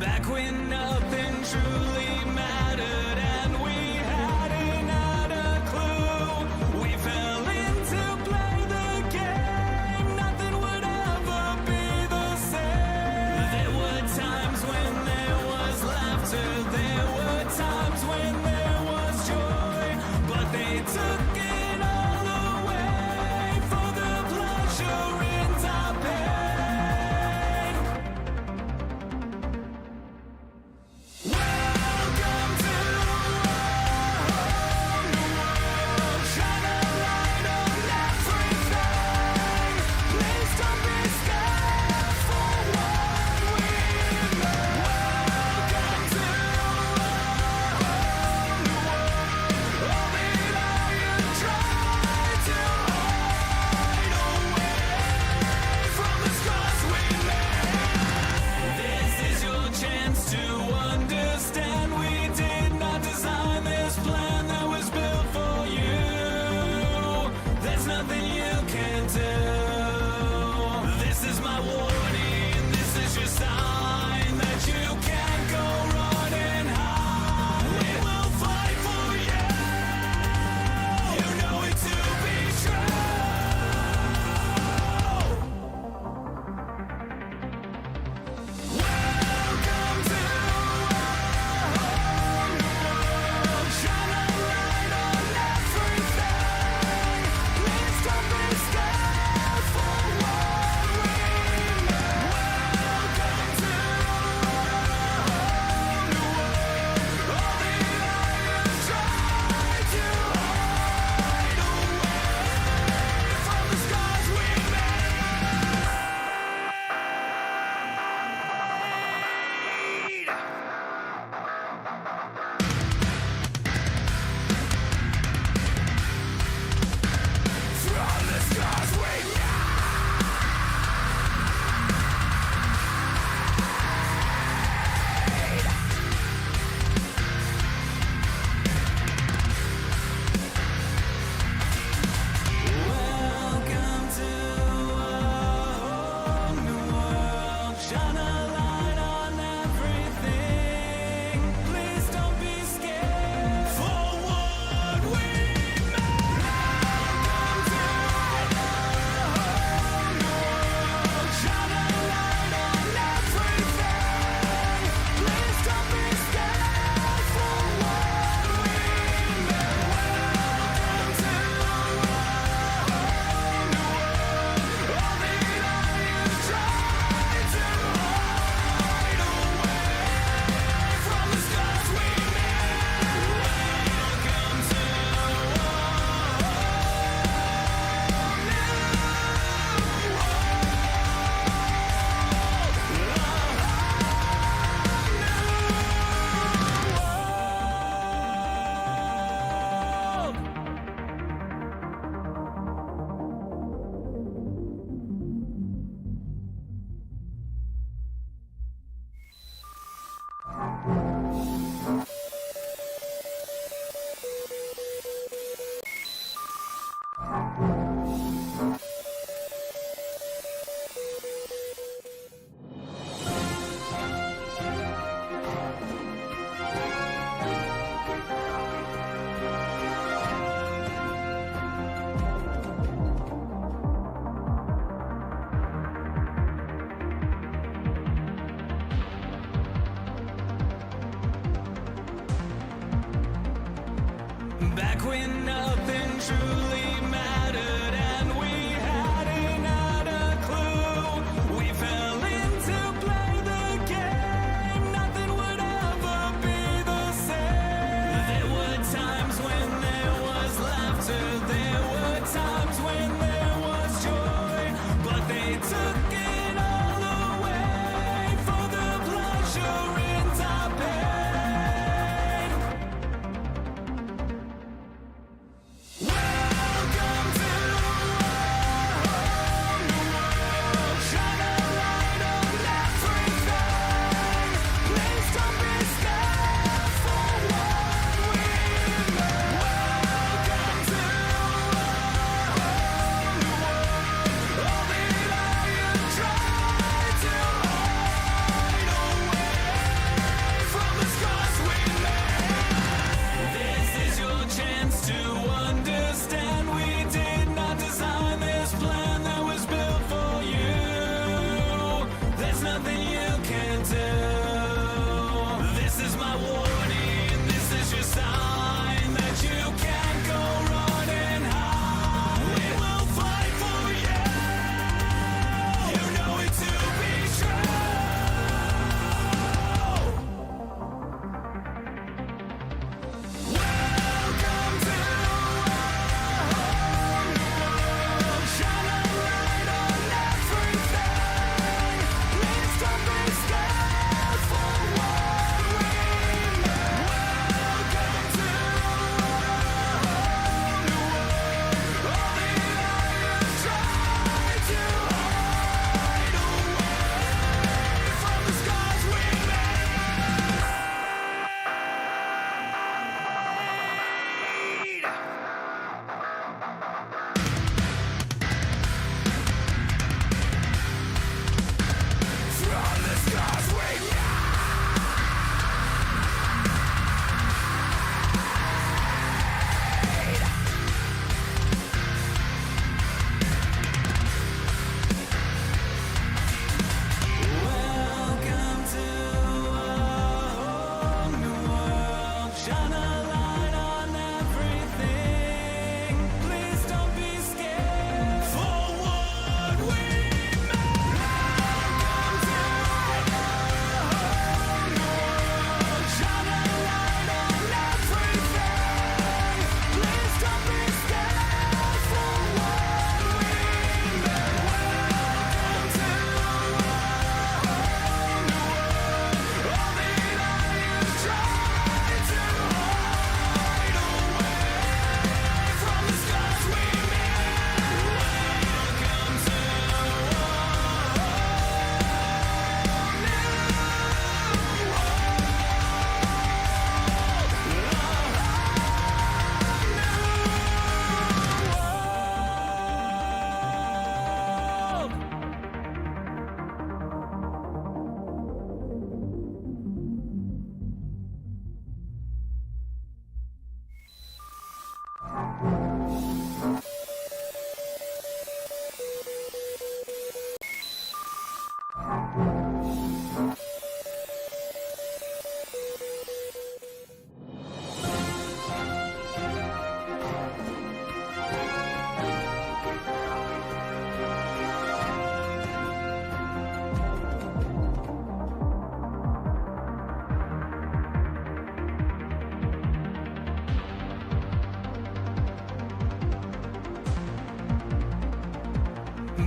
Back when nothing truly mattered and we hadn't had a clue. We fell in to play the game. Nothing would ever be the same. There were times when there was laughter. There were times when there was joy. But they took it all away for the pleasure in our pain. Welcome to our new world. Shine a light on everything. Please don't be scared for what we made. Welcome to our new world. All that I tried to hide away from the scars we made. This is your chance to understand we did not design this plan that was built for you. There's nothing you can do. This is my warning, this is your sign that you can't go running high. We will fight for you. You know it to be true. Welcome to our new world. Shine a light on everything. Please don't be scared for what we made. Welcome to our new world. All that I tried to hide away from the scars we made. From the scars we Welcome to our new world. Shine a light on everything. Please don't be scared for what we made. Welcome to our new world. Shine a light on everything. Please don't be scared for what we made. Welcome to our new world. All that I tried to hide away from the scars we made. Welcome to Back when nothing truly mattered and we hadn't had a clue. We fell in to play the game. Nothing would ever be the same. There were times when there was laughter. There were times when there was joy. But they took it all away for the pleasure in our pain. Welcome nothing you can do. This is my warning, this is your sign that you can't go running high. We will fight for you, you know it to be true. Welcome to our world, shine a light on everything. Please don't be scared for what we mean. Welcome to our new world. All the liars try to hide away from the scars we made. From the scars we Welcome to a new world. Shine a light on everything. Please don't be scared for what we made. Welcome to a new world. Shine a light on everything. Please don't be scared for what we made. Welcome to all the liars try to hide away from the scars we made. Welcome to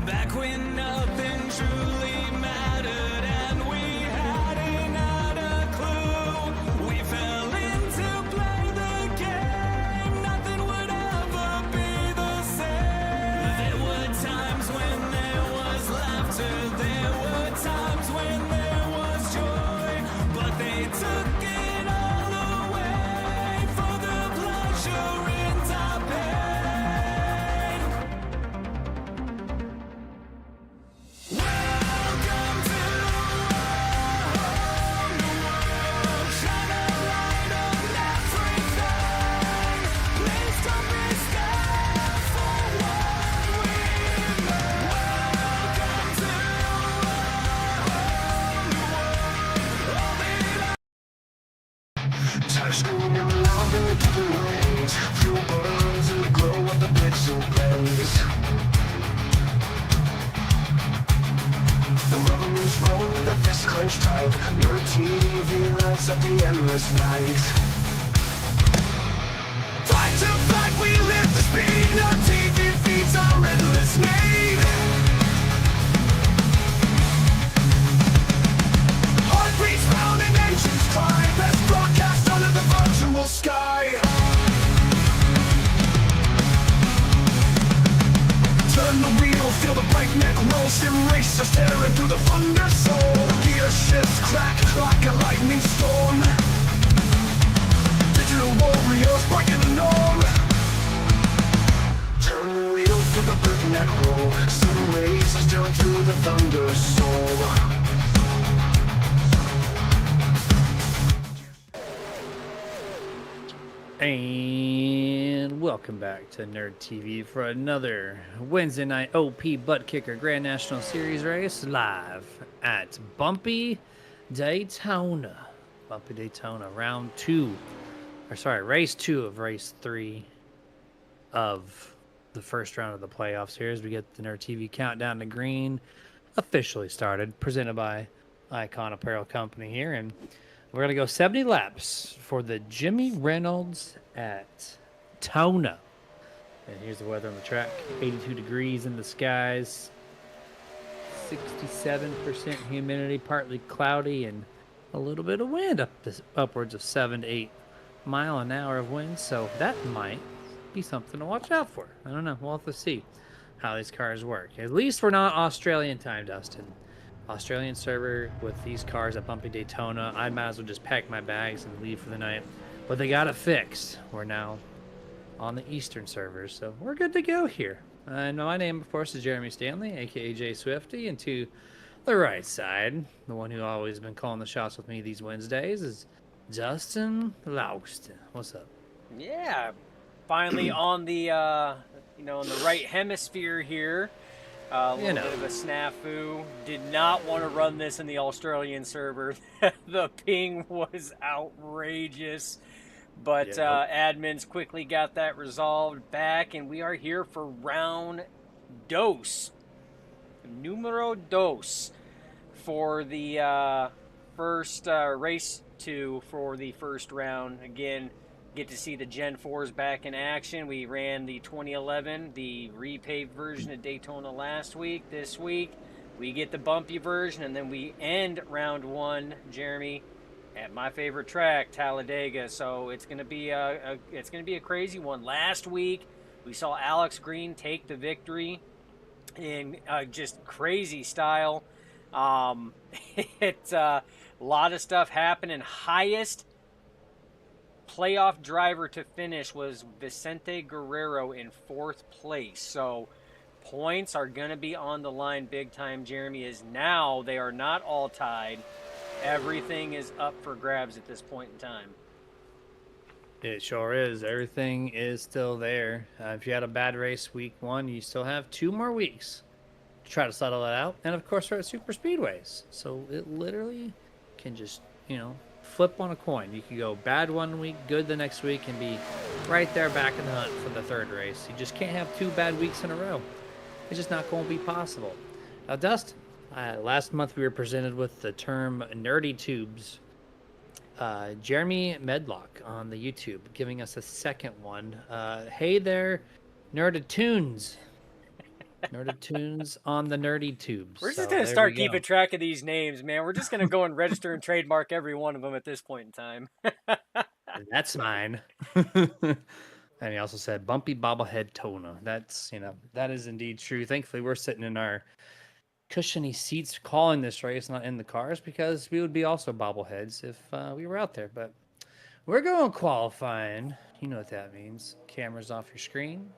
back when nothing truly mattered and we hadn't had a clue. We fell in to play the game. Nothing would ever be the same. There were times when there was laughter. There were times when there was joy. But they took it all away for the pleasure in our pain. Welcome to our new world. Shine a light on everything. Please don't be scared for what we made. Welcome to our new world. All the touchscreen and louder to the range. Fuel burns in the glow of the pixel blaze. The rubber moves roll, the fist clenched tight. Your TV lights up the endless night. Fight to fight, we live the speed. Our TV feeds our endless need. Heartbeats round and engines climb. Best broadcast under the virtual sky. Turn the wheel, feel the breakneck roll. Sim racer staring through the thunder soul. Gear shifts crack like a lightning storm. Digital warriors breaking the norm. Turn the wheel, feel the breakneck roll. Sim racer staring through the thunder soul. And welcome back to Nerd TV for another Wednesday night OP ButtKicker Grand National Series race live at Bumpy Daytona. Bumpy Daytona, race 2 of race 3 of the first round of the playoffs here as we get the Nerd TV Countdown to Green officially started, presented by Icon Apparel Company here. And we're going to go 70 laps for the Jimmy Reynolds at Tona. And here's the weather on the track. 82 degrees in the skies, 67% humidity, partly cloudy, and a little bit of wind, upwards of 7 to 8 mile an hour of wind. So that might be something to watch out for. I don't know. We'll have to see how these cars work. At least we're not Australian time, Dustin. Australian server with these cars at Bumpy Daytona, I might as well just pack my bags and leave for the night. But they got it fixed. We're now on the Eastern servers, so we're good to go here. And my name, of course, is Jeremy Stanley, aka Jay Swifty, and to the right side, the one who always been calling the shots with me these Wednesdays, is Justin Lauston. What's up? Yeah, finally on the in the right hemisphere here. A little bit of a snafu. Did not want to run this in the Australian server. The ping was outrageous. But admins quickly got that resolved back, and we are here for round dos. Numero dos for the first race 2 for the first round. Again, get to see the Gen 4s back in action. We ran the 2011, the repaved version of Daytona last week. This week, we get the bumpy version, and then we end round 1, Jeremy, at my favorite track, Talladega. So it's gonna be a crazy one. Last week, we saw Alex Green take the victory in just crazy style. It's a lot of stuff happening. Highest playoff driver to finish was Vicente Guerrero in 4th place. So points are going to be on the line big time, Jeremy, as now they are not all tied. Everything is up for grabs at this point in time. It sure is. Everything is still there. If you had a bad race week 1, you still have 2 more weeks to try to settle it out. And of course, we're at super speedways. So it literally can just, flip on a coin. You could go bad one week, good the next week, and be right there back in the hunt for the 3rd race. You just can't have 2 bad weeks in a row. It's just not going to be possible. Now, Dustin, last month we were presented with the term nerdy tubes. Jeremy Medlock on the YouTube giving us a second one. Hey there, Nerditunes. Nerditunes on the nerdy tubes. We're just going to start keeping track of these names, man. We're just going to go and register and trademark every one of them at this point in time. That's mine. And he also said Bumpy Bobblehead Tona. That's, that is indeed true. Thankfully, we're sitting in our cushiony seats calling this race, not in the cars, because we would be also bobbleheads if we were out there. But we're going qualifying. You know what that means. Cameras off your screen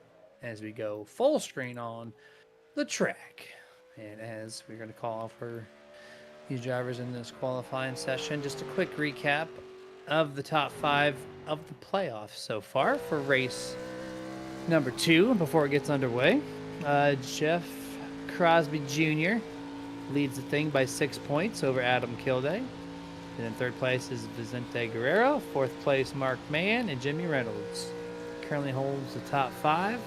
as we go full screen on the track. And as we're going to call off for these drivers in this qualifying session, just a quick recap of the top 5 of the playoffs so far for race number 2 before it gets underway. Jeff Crosby Jr. leads the thing by 6 points over Adam Kilday. And in 3rd place is Vicente Guerrero. 4th place, Mark Mann, and Jimmy Reynolds currently holds the top 5.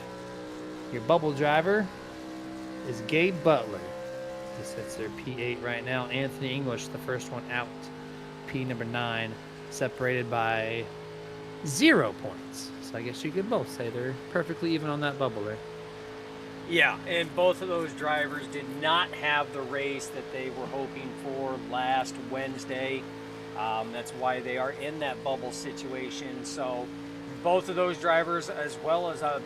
Your bubble driver is Gabe Butler. He sits there P8 right now. Anthony English, the first one out. P number 9, separated by 0 points. So I guess you could both say they're perfectly even on that bubble there. Yeah, and both of those drivers did not have the race that they were hoping for last Wednesday. That's why they are in that bubble situation. So both of those drivers, as well as a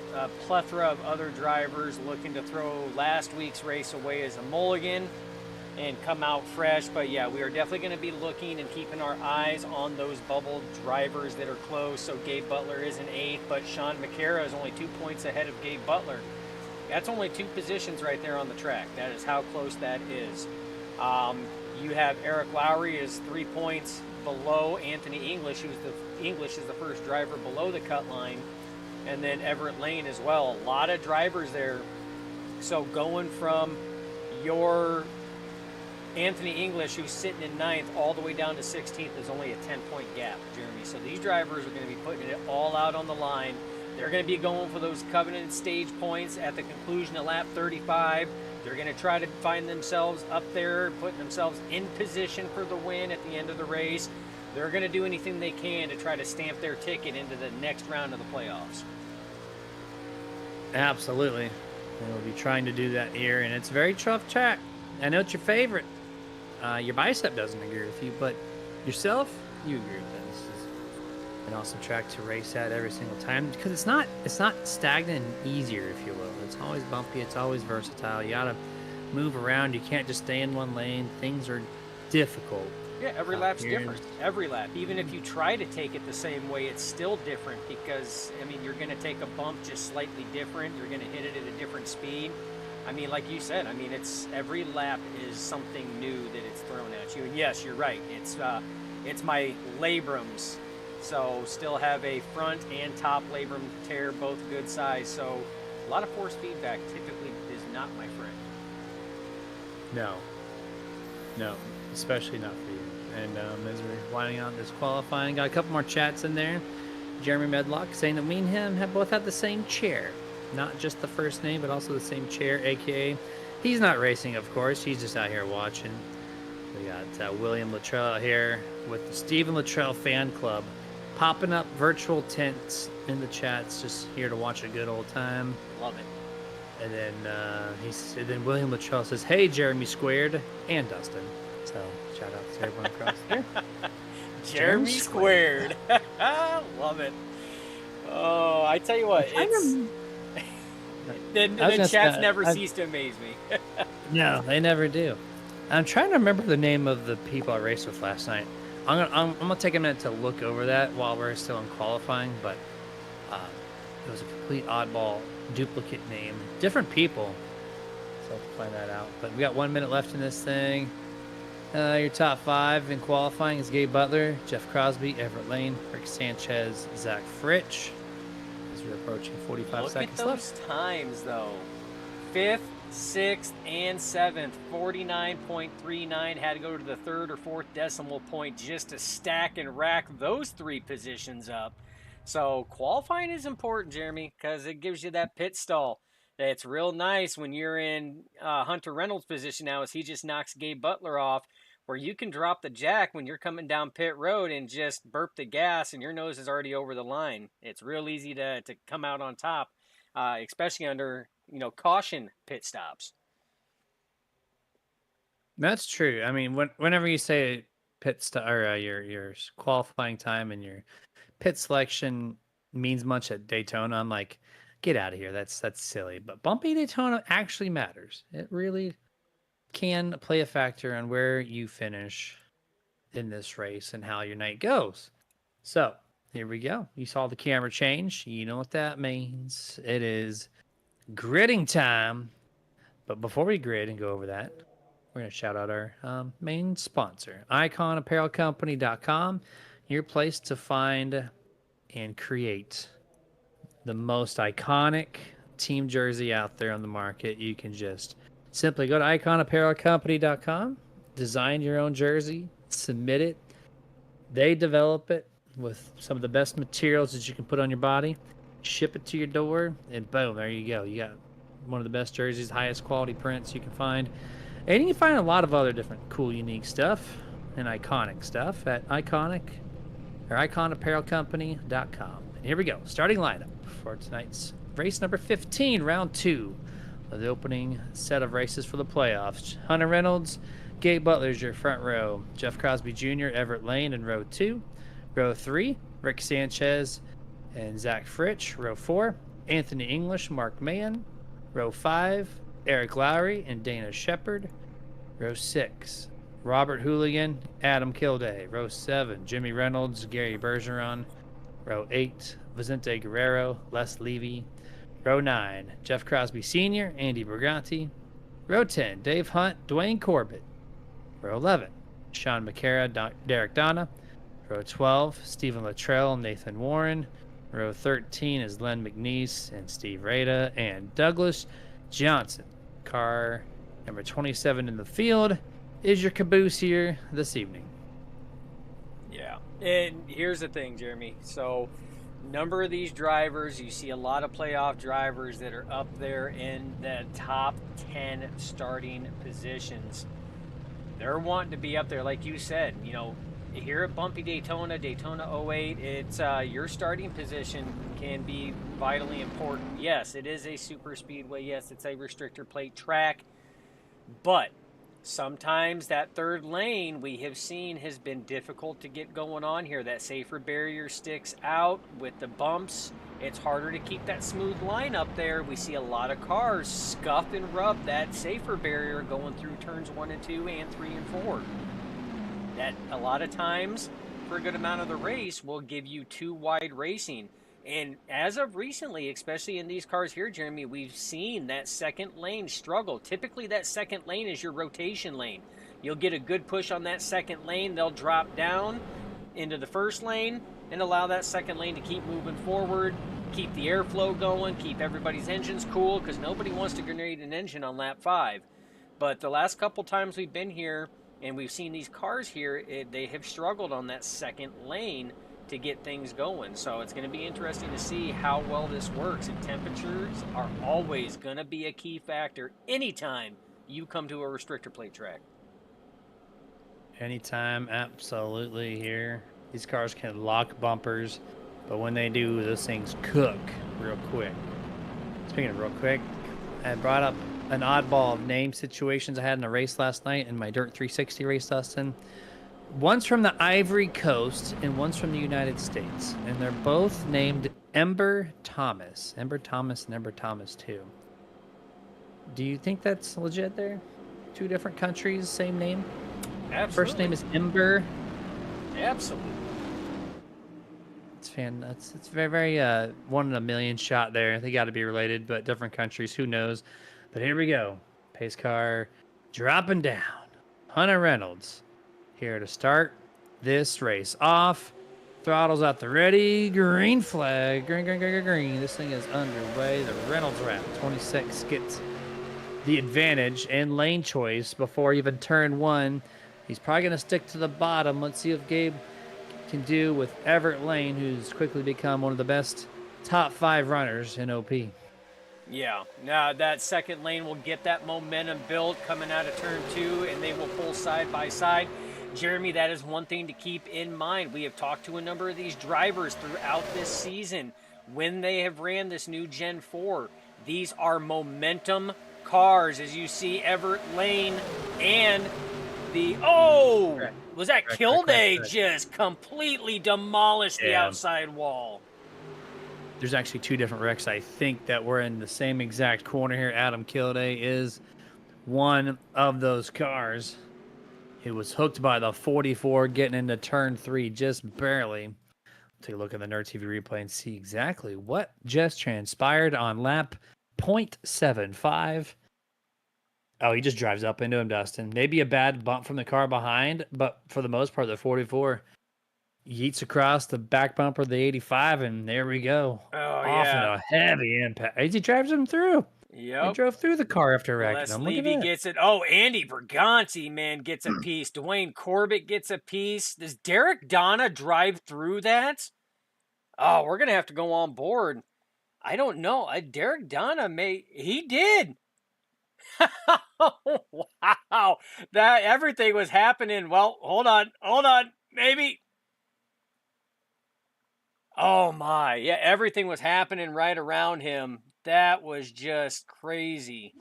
plethora of other drivers looking to throw last week's race away as a mulligan and come out fresh. But yeah, we are definitely going to be looking and keeping our eyes on those bubble drivers that are close. So Gabe Butler is in 8th, but Sean McCara is only 2 points ahead of Gabe Butler. That's only 2 positions right there on the track. That is how close that is. You have Eric Lowry is 3 points below Anthony English, English is the first driver below the cut line, and then Everett Lane as well. A lot of drivers there. So going from your Anthony English, who's sitting in 9th, all the way down to 16th, is only a 10-point gap, Jeremy. So these drivers are going to be putting it all out on the line. They're going to be going for those covenanted stage points at the conclusion of lap 35. They're going to try to find themselves up there, putting themselves in position for the win at the end of the race. They're going to do anything they can to try to stamp their ticket into the next round of the playoffs. Absolutely. We'll be trying to do that here, and it's a very tough track. I know it's your favorite. Your bicep doesn't agree with you, but yourself, you agree with it. This is an awesome track to race at every single time because it's not stagnant and easier, if you will. It's always bumpy. It's always versatile. You gotta move around. You can't just stay in one lane. Things are difficult. Yeah, every lap's different. Every lap. Even if you try to take it the same way, it's still different because, I mean, you're going to take a bump just slightly different. You're going to hit it at a different speed. I mean, like you said, I mean, it's every lap is something new that it's thrown at you. And yes, you're right. It's my labrums. So still have a front and top labrum tear, both good size. So a lot of force feedback typically is not my friend. No, especially not for you. And as we're winding out this qualifying, got a couple more chats in there. Jeremy Medlock saying that me and him have both had the same chair. Not just the first name, but also the same chair, a.k.a. he's not racing, of course. He's just out here watching. We got William Luttrell out here with the Stephen Luttrell fan club. Popping up virtual tents in the chats, just here to watch a good old time. Love it. And then William Luttrell says, "Hey, Jeremy Squared and Dustin." So shout out to everyone across there. Jeremy Squared. Love it. Oh, I tell you what, the chats never cease to amaze me. No, they never do. I'm trying to remember the name of the people I raced with last night. I'm gonna take a minute to look over that while we're still in qualifying, but it was a complete oddball duplicate name, different people. So I'll have to find that out. But we got 1 minute left in this thing. Your top 5 in qualifying is Gabe Butler, Jeff Crosby, Everett Lane, Rick Sanchez, Zach Fritsch. As we're approaching 45 seconds left. Look at those times, though. 5th, 6th, and 7th. 49.39. Had to go to the 3rd or 4th decimal point just to stack and rack those 3 positions up. So qualifying is important, Jeremy, because it gives you that pit stall. It's real nice when you're in Hunter Reynolds' position now as he just knocks Gabe Butler off, where you can drop the jack when you're coming down pit road and just burp the gas and your nose is already over the line. It's real easy to come out on top, especially under caution pit stops. That's true. I mean, whenever you say pit stop or your qualifying time and your pit selection means much at Daytona, I'm like, get out of here. That's silly. But bumpy Daytona actually matters. It really can play a factor on where you finish in this race and how your night goes. So here we go. You saw the camera change. You know what that means. It is gridding time. But before we grid and go over that, we're going to shout out our main sponsor, iconapparelcompany.com, your place to find and create the most iconic team jersey out there on the market. You can just simply go to iconapparelcompany.com, design your own jersey, submit it. They develop it with some of the best materials that you can put on your body, ship it to your door, and boom, there you go. You got one of the best jerseys, highest quality prints you can find. And you can find a lot of other different cool, unique stuff and iconic stuff at iconapparelcompany.com. And here we go. Starting lineup for tonight's race number 15, round 2 of the opening set of races for the playoffs. Hunter Reynolds, Gabe Butler's your front row. Jeff Crosby Jr., Everett Lane in row 2. Row 3, Rick Sanchez and Zach Fritsch. Row 4, Anthony English, Mark Mann. Row 5, Eric Lowry and Dana Shepard. Row 6, Robert Hooligan, Adam Kilday. Row 7, Jimmy Reynolds, Gary Bergeron. Row 8, Vicente Guerrero, Les Levy. Row 9, Jeff Crosby Sr., Andy Briganti. Row 10, Dave Hunt, Dwayne Corbett. Row 11, Sean McCara, Derek Donna. Row 12, Stephen Luttrell, Nathan Warren. Row 13 is Len McNeese and Steve Rada and Douglas Johnson. Car number 27 in the field. is your caboose here this evening. Yeah. And here's the thing, Jeremy. So, number of these drivers, you see a lot of playoff drivers that are up there in the top 10 starting positions. They're wanting to be up there, like you said. You know, here at Bumpy Daytona, Daytona 08, it's your starting position can be vitally important. Yes, it is a super speedway. Yes, it's a restrictor plate track. But sometimes that third lane we have seen has been difficult to get going on here. That safer barrier sticks out with the bumps. It's harder to keep that smooth line up there. We see a lot of cars scuff and rub that safer barrier going through turns 1 and 2 and 3 and 4. That a lot of times for a good amount of the race will give you too wide racing. And as of recently, especially in these cars here, Jeremy, we've seen that second lane struggle. Typically, that second lane is your rotation lane. You'll get a good push on that second lane. They'll drop down into the first lane and allow that second lane to keep moving forward, keep the airflow going, keep everybody's engines cool, because nobody wants to grenade an engine on lap 5. But the last couple times we've been here and we've seen these cars here, they have struggled on that second lane to get things going. So it's going to be interesting to see how well this works. And temperatures are always going to be a key factor anytime you come to a restrictor plate track. Anytime, absolutely here. These cars can lock bumpers, but when they do, those things cook real quick. Speaking of real quick, I brought up an oddball of name situations I had in a race last night in my Dirt 360 race, Dustin. One's from the Ivory Coast and one's from the United States, and they're both named Ember Thomas. Ember Thomas and Ember Thomas too. Do you think that's legit there? Two different countries, same name? Absolutely. First name is Ember. Absolutely. It's very, very 1 in a million shot there. They got to be related, but different countries, who knows? But here we go. Pace car dropping down. Hunter Reynolds here to start this race off. Throttles out the ready. Green flag. Green, green, green, green, green. This thing is underway. The Reynolds wrap 26 gets the advantage and lane choice before even turn 1. He's probably going to stick to the bottom. Let's see what Gabe can do with Everett Lane, who's quickly become one of the best top 5 runners in OP. Yeah, now that second lane will get that momentum built coming out of turn 2, and they will pull side by side. Jeremy, that is one thing to keep in mind. We have talked to a number of these drivers throughout this season when they have ran this new Gen 4. These are momentum cars, as you see Everett Lane and the... Oh! Was that Kilday just completely demolished the outside wall? There's actually 2 different wrecks, I think, that were in the same exact corner here. Adam Kilday is one of those cars. He was hooked by the 44 getting into turn 3 just barely. Take a look at the Nerd TV replay and see exactly what just transpired on lap 0.75. Oh, he just drives up into him, Dustin. Maybe a bad bump from the car behind, but for the most part, the 44 yeets across the back bumper of the 85, and there we go. Oh, Off in yeah. a heavy impact. He drives him through. Yep. He drove through the car after wrecking Les him. Look at Levy that. gets it. Oh, Andy Berganti, man, gets a piece. Dwayne Corbett gets a piece. Does Derek Donna drive through that? Oh, we're going to have to go on board. I don't know. Derek Donna he did. Wow. That everything was happening. Well, hold on. Maybe. Oh my. Yeah, everything was happening right around him. That was just crazy.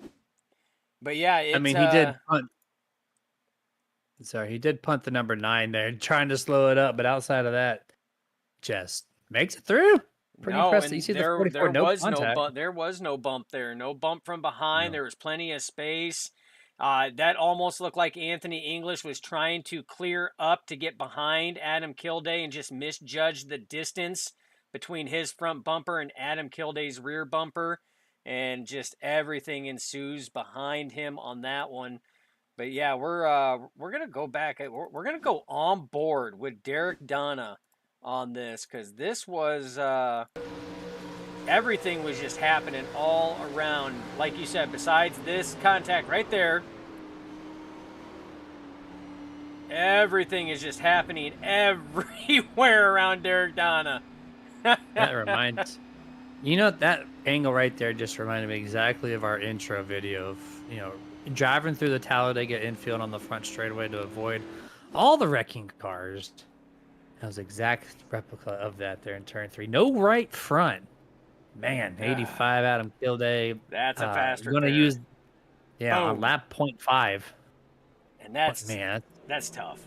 But yeah, I mean, he did punt. Sorry, he did punt the number 9 there, trying to slow it up. But outside of that, just makes it through. Pretty impressive. You see the 44, no contact. There was no bump there. No bump from behind. No. There was plenty of space. That almost looked like Anthony English was trying to clear up to get behind Adam Kilday and just misjudged the distance between his front bumper and Adam Kilday's rear bumper. And just everything ensues behind him on that one. But yeah, we're going to go back. We're going to go on board with Derek Donna on this, because this was everything was just happening all around. Like you said, besides this contact right there, Everything is just happening everywhere around Derek Donna. That reminds, you know, that angle right there just reminded me exactly of our intro video of, you know, driving through the Talladega infield on the front straightaway to avoid all the wrecking cars. That was exact replica of that there in turn 3. No right front. Man, 85 Adam Kilday. That's a fast Going to repair. use, on Boom. lap 0.5. And that's Man, that's tough.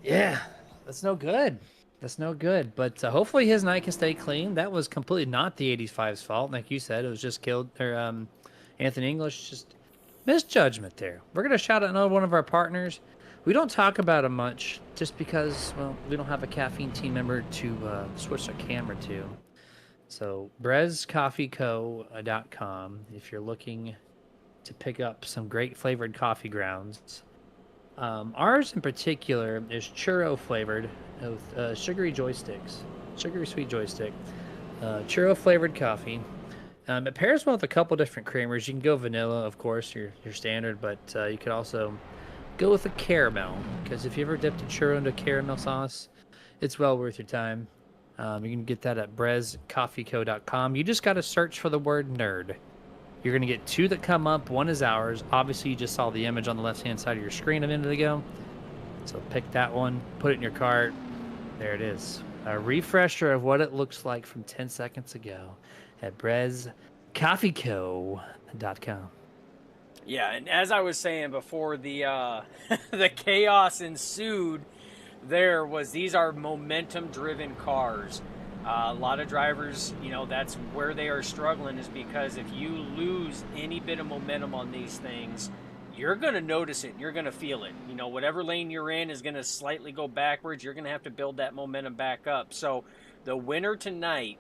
yeah, that's no good. That's no good. But hopefully his night can stay clean. That was completely not the 85's fault. Like you said, it was just Anthony English, just misjudgment there. We're going to shout out another one of our partners. We don't talk about him much just because, well, we don't have a caffeine team member to switch our camera to. So, brezcoffeeco.com, if you're looking to pick up some great flavored coffee grounds. Ours in particular is churro flavored with sugary sweet joystick, churro flavored coffee. It pairs well with a couple different creamers. You can go vanilla, of course, your standard, but you could also go with a caramel, because if you ever dipped a churro into caramel sauce, it's well worth your time. You can get that at brezcoffeeco.com. You just got to search for the word nerd. You're going to get 2 that come up. One is ours. Obviously, you just saw the image on the left-hand side of your screen a minute ago. So pick that one, put it in your cart. There it is. A refresher of what it looks like from 10 seconds ago at brezcoffeeco.com. Yeah, and as I was saying before, the the chaos ensued. These are momentum-driven cars. A lot of drivers, you know, that's where they are struggling, is because if you lose any bit of momentum on these things, you're going to notice it. You're going to feel it. You know, whatever lane you're in is going to slightly go backwards. You're going to have to build that momentum back up. So the winner tonight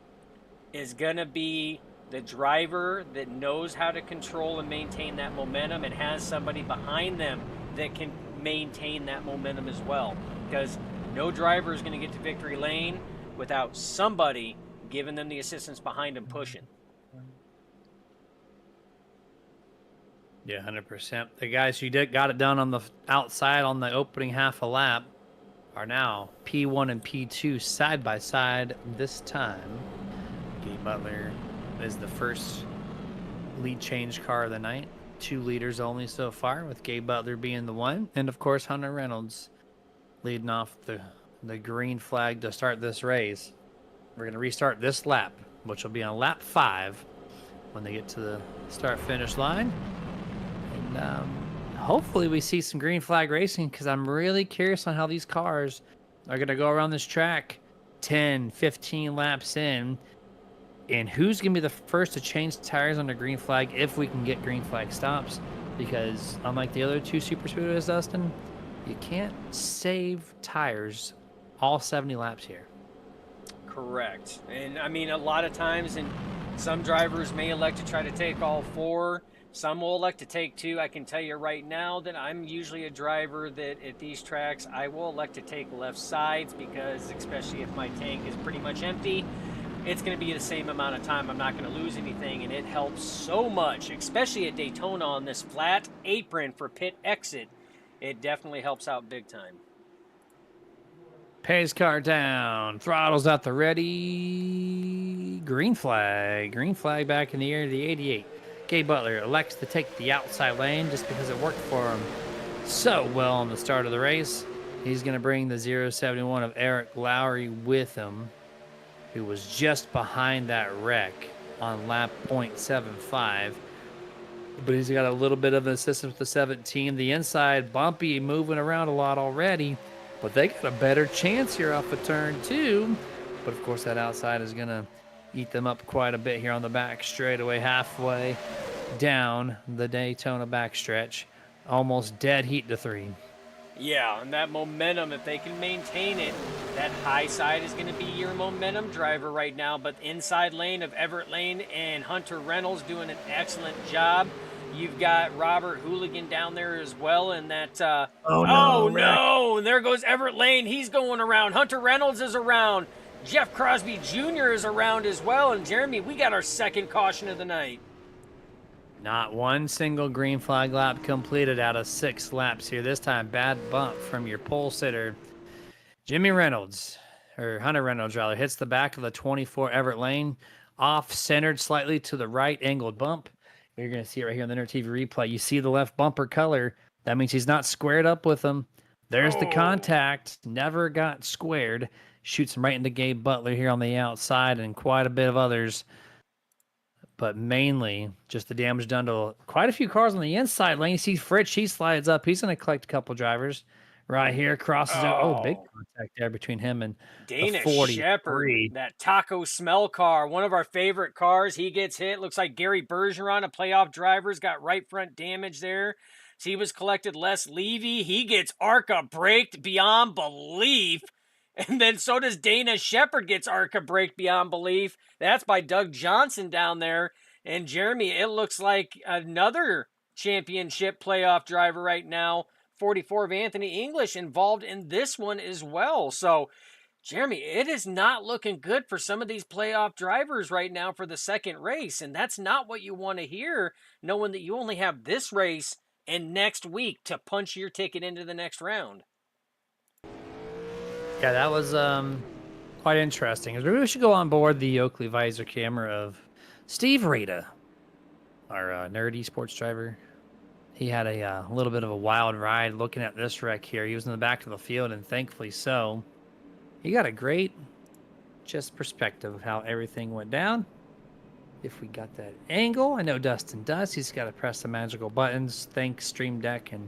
is going to be the driver that knows how to control and maintain that momentum and has somebody behind them that can maintain that momentum as well. Because no driver is going to get to victory lane without somebody giving them the assistance behind them pushing. Yeah, 100%. The guys who got it done on the outside on the opening half a lap are now P1 and P2 side by side this time. Gabe Butler is the first lead change car of the night. 2 leaders only so far, with Gabe Butler being the one. And, of course, Hunter Reynolds leading off the green flag to start this race. We're going to restart this lap, which will be on lap 5 when they get to the start-finish line. And hopefully we see some green flag racing, because I'm really curious on how these cars are going to go around this track 10, 15 laps in, and who's going to be the first to change tires under green flag if we can get green flag stops. Because unlike the other 2 super speedways, Dustin, you can't save tires all 70 laps here. Correct. And I mean, a lot of times, and some drivers may elect to try to take all 4. Some will elect to take 2. I can tell you right now that I'm usually a driver that at these tracks, I will elect to take left sides, because especially if my tank is pretty much empty, it's going to be the same amount of time. I'm not going to lose anything, and it helps so much, especially at Daytona on this flat apron for pit exit. It definitely helps out big time. Pace car down. Throttles out the ready. Green flag. Green flag back in the air to the 88. Gabe Butler elects to take the outside lane just because it worked for him so well on the start of the race. He's going to bring the 071 of Eric Lowry with him, who was just behind that wreck on lap 0.75. But he's got a little bit of an assistance with the 17. The inside, bumpy, moving around a lot already. But they got a better chance here off of turn 2. But, of course, that outside is going to eat them up quite a bit here on the back straightaway, halfway down the Daytona backstretch. Almost dead heat to 3. Yeah, and that momentum, if they can maintain it, that high side is going to be your momentum driver right now. But inside lane of Everett Lane and Hunter Reynolds doing an excellent job. You've got Robert Hooligan down there as well, and that. Oh no! And there goes Everett Lane. He's going around. Hunter Reynolds is around. Jeff Crosby Jr. is around as well. And Jeremy, we got our second caution of the night. Not one single green flag lap completed out of 6 laps here. This time, bad bump from your pole sitter, Jimmy Reynolds, or Hunter Reynolds rather, hits the back of the 24 Everett lane, off-centered slightly to the right angled bump. You're going to see it right here on the Inter TV replay. You see the left bumper color. That means he's not squared up with him. There's the contact. Never got squared. Shoots him right into Gabe Butler here on the outside and quite a bit of others. But mainly just the damage done to quite a few cars on the inside lane. You see Fritz, he slides up. He's going to collect a couple drivers right here. Crosses out. Oh, big contact there between him and Dana the 43. Shepherd, that taco smell car, one of our favorite cars. He gets hit. Looks like Gary Bergeron, a playoff driver's got right front damage there. So he was collected. Les Levy, he gets ARCA braked beyond belief. And then so does Dana Shepherd gets ARCA braked beyond belief. That's by Doug Johnson down there. And Jeremy, it looks like another championship playoff driver right now, 44 of Anthony English, involved in this one as well. So, Jeremy, it is not looking good for some of these playoff drivers right now for the second race. And that's not what you want to hear, knowing that you only have this race and next week to punch your ticket into the next round. Yeah, that was quite interesting. Maybe we should go on board the Oakley visor camera of Steve Rita, our nerdy sports driver. He had a little bit of a wild ride looking at this wreck here. He was in the back of the field, and thankfully so. He got a great just perspective of how everything went down. If we got that angle, I know Dustin does. He's got to press the magical buttons. Thanks Stream Deck and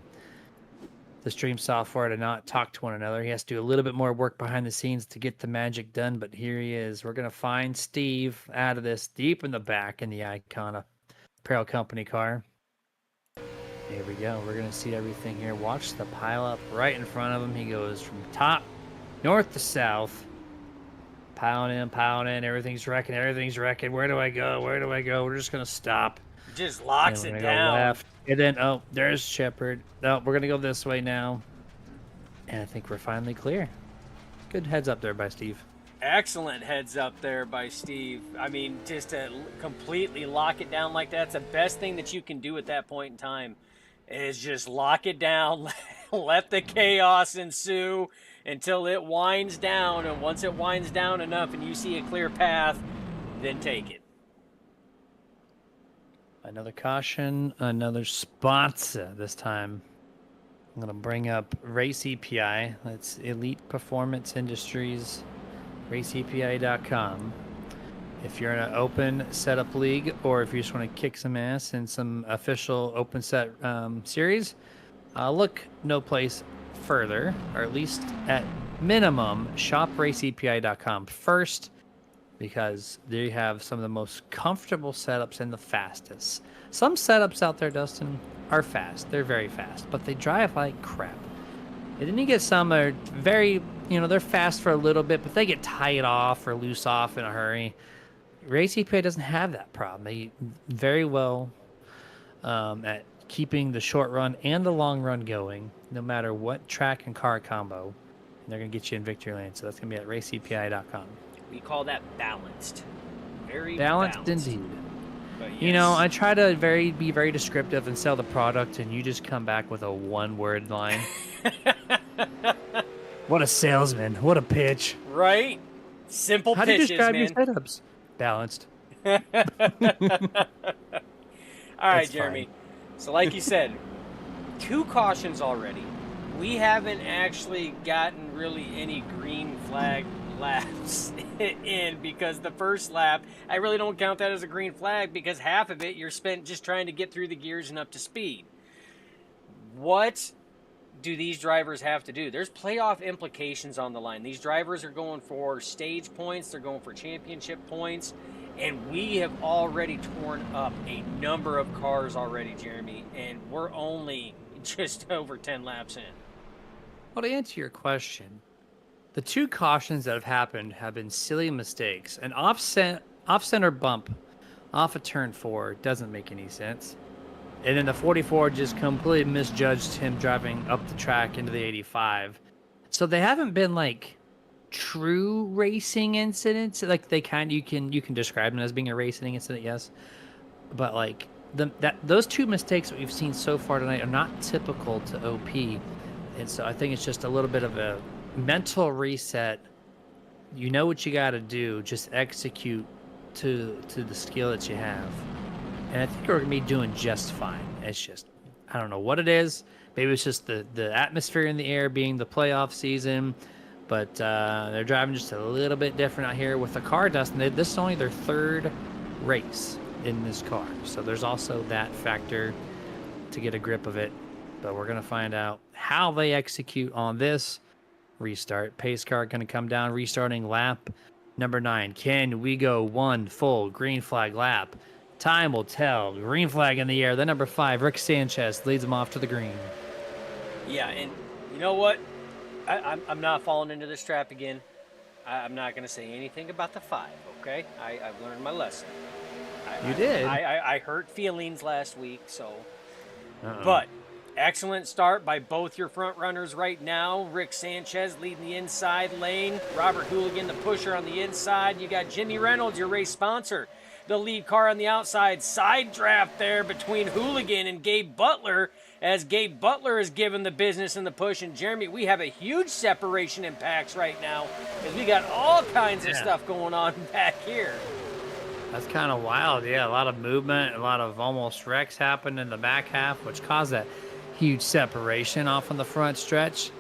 the stream software to not talk to one another. He has to do a little bit more work behind the scenes to get the magic done, but here he is. We're going to find Steve out of this deep in the back in the Icon Apparel Company car. Here we go. We're going to see everything here. Watch the pile up right in front of him. He goes from top north to south. Piling in. Everything's wrecking. Where do I go? We're just going to stop. Just locks it down. Go left. And then, oh, there's Shepherd. No, we're going to go this way now. And I think we're finally clear. Good heads up there by Steve. Excellent heads up there by Steve. I mean, just to completely lock it down like that's the best thing that you can do at that point in time is just lock it down, let the chaos ensue until it winds down. And once it winds down enough and you see a clear path, then take it. Another caution, another spot this time. I'm going to bring up Race EPI. That's Elite Performance Industries, raceepi.com. If you're in an open setup league or if you just want to kick some ass in some official open set series, look no place further, or at least at minimum, shop raceepi.com first, because they have some of the most comfortable setups and the fastest. Some setups out there, Dustin, are fast. They're very fast, but they drive like crap. And then you get some that are very, they're fast for a little bit, but they get tied off or loose off in a hurry. Race EPA doesn't have that problem. They very well at keeping the short run and the long run going, no matter what track and car combo. And they're going to get you in victory lane. So that's going to be at raceepi.com. We call that balanced. Very balanced indeed. But yes. I try to be very descriptive and sell the product, and you just come back with a one-word line. What a salesman. What a pitch. Right? Simple How pitches, do you describe man. your setups? Balanced. All right, It's Jeremy. fine. So like you said, 2 cautions already. We haven't actually gotten really any green flag laps in, because the first lap, I really don't count that as a green flag, because half of it you're spent just trying to get through the gears and up to speed. What do these drivers have to do? There's playoff implications on the line. These drivers are going for stage points, they're going for championship points, and we have already torn up a number of cars already, Jeremy, and we're only just over 10 laps in. Well, to answer your question, the 2 cautions that have happened have been silly mistakes. An off-center bump off of turn 4 doesn't make any sense. And then the 44 just completely misjudged him driving up the track into the 85. So they haven't been like true racing incidents. Like they you can describe them as being a racing incident, yes. But like those two mistakes that we've seen so far tonight are not typical to OP, and so I think it's just a little bit of a mental reset. You know what you got to do, just execute to the skill that you have, and I think we're gonna be doing just fine. It's just I don't know what it is. Maybe it's just the atmosphere in the air being the playoff season, but they're driving just a little bit different out here with the car, Dustin. This is only their third race in this car, so there's also that factor to get a grip of it. But we're gonna find out how they execute on this restart. Pace car going to come down, restarting lap number 9. Can we go one full green flag lap? Time will tell. Green flag in the air. The number 5, Rick Sanchez, leads him off to the green. Yeah, and you know what? I'm not falling into this trap again. I'm not going to say anything about the 5, okay? I've learned my lesson. You did? I hurt feelings last week, so. Uh-oh. But excellent start by both your front runners right now. Rick Sanchez leading the inside lane. Robert Hooligan, the pusher on the inside. You got Jimmy Reynolds, your race sponsor. The lead car on the outside. Side draft there between Hooligan and Gabe Butler, as Gabe Butler is given the business and the push. And Jeremy, we have a huge separation in packs right now, as we got all kinds of stuff going on back here. That's kind of wild. Yeah, a lot of movement, a lot of almost wrecks happened in the back half, which caused that huge separation off on the front stretch.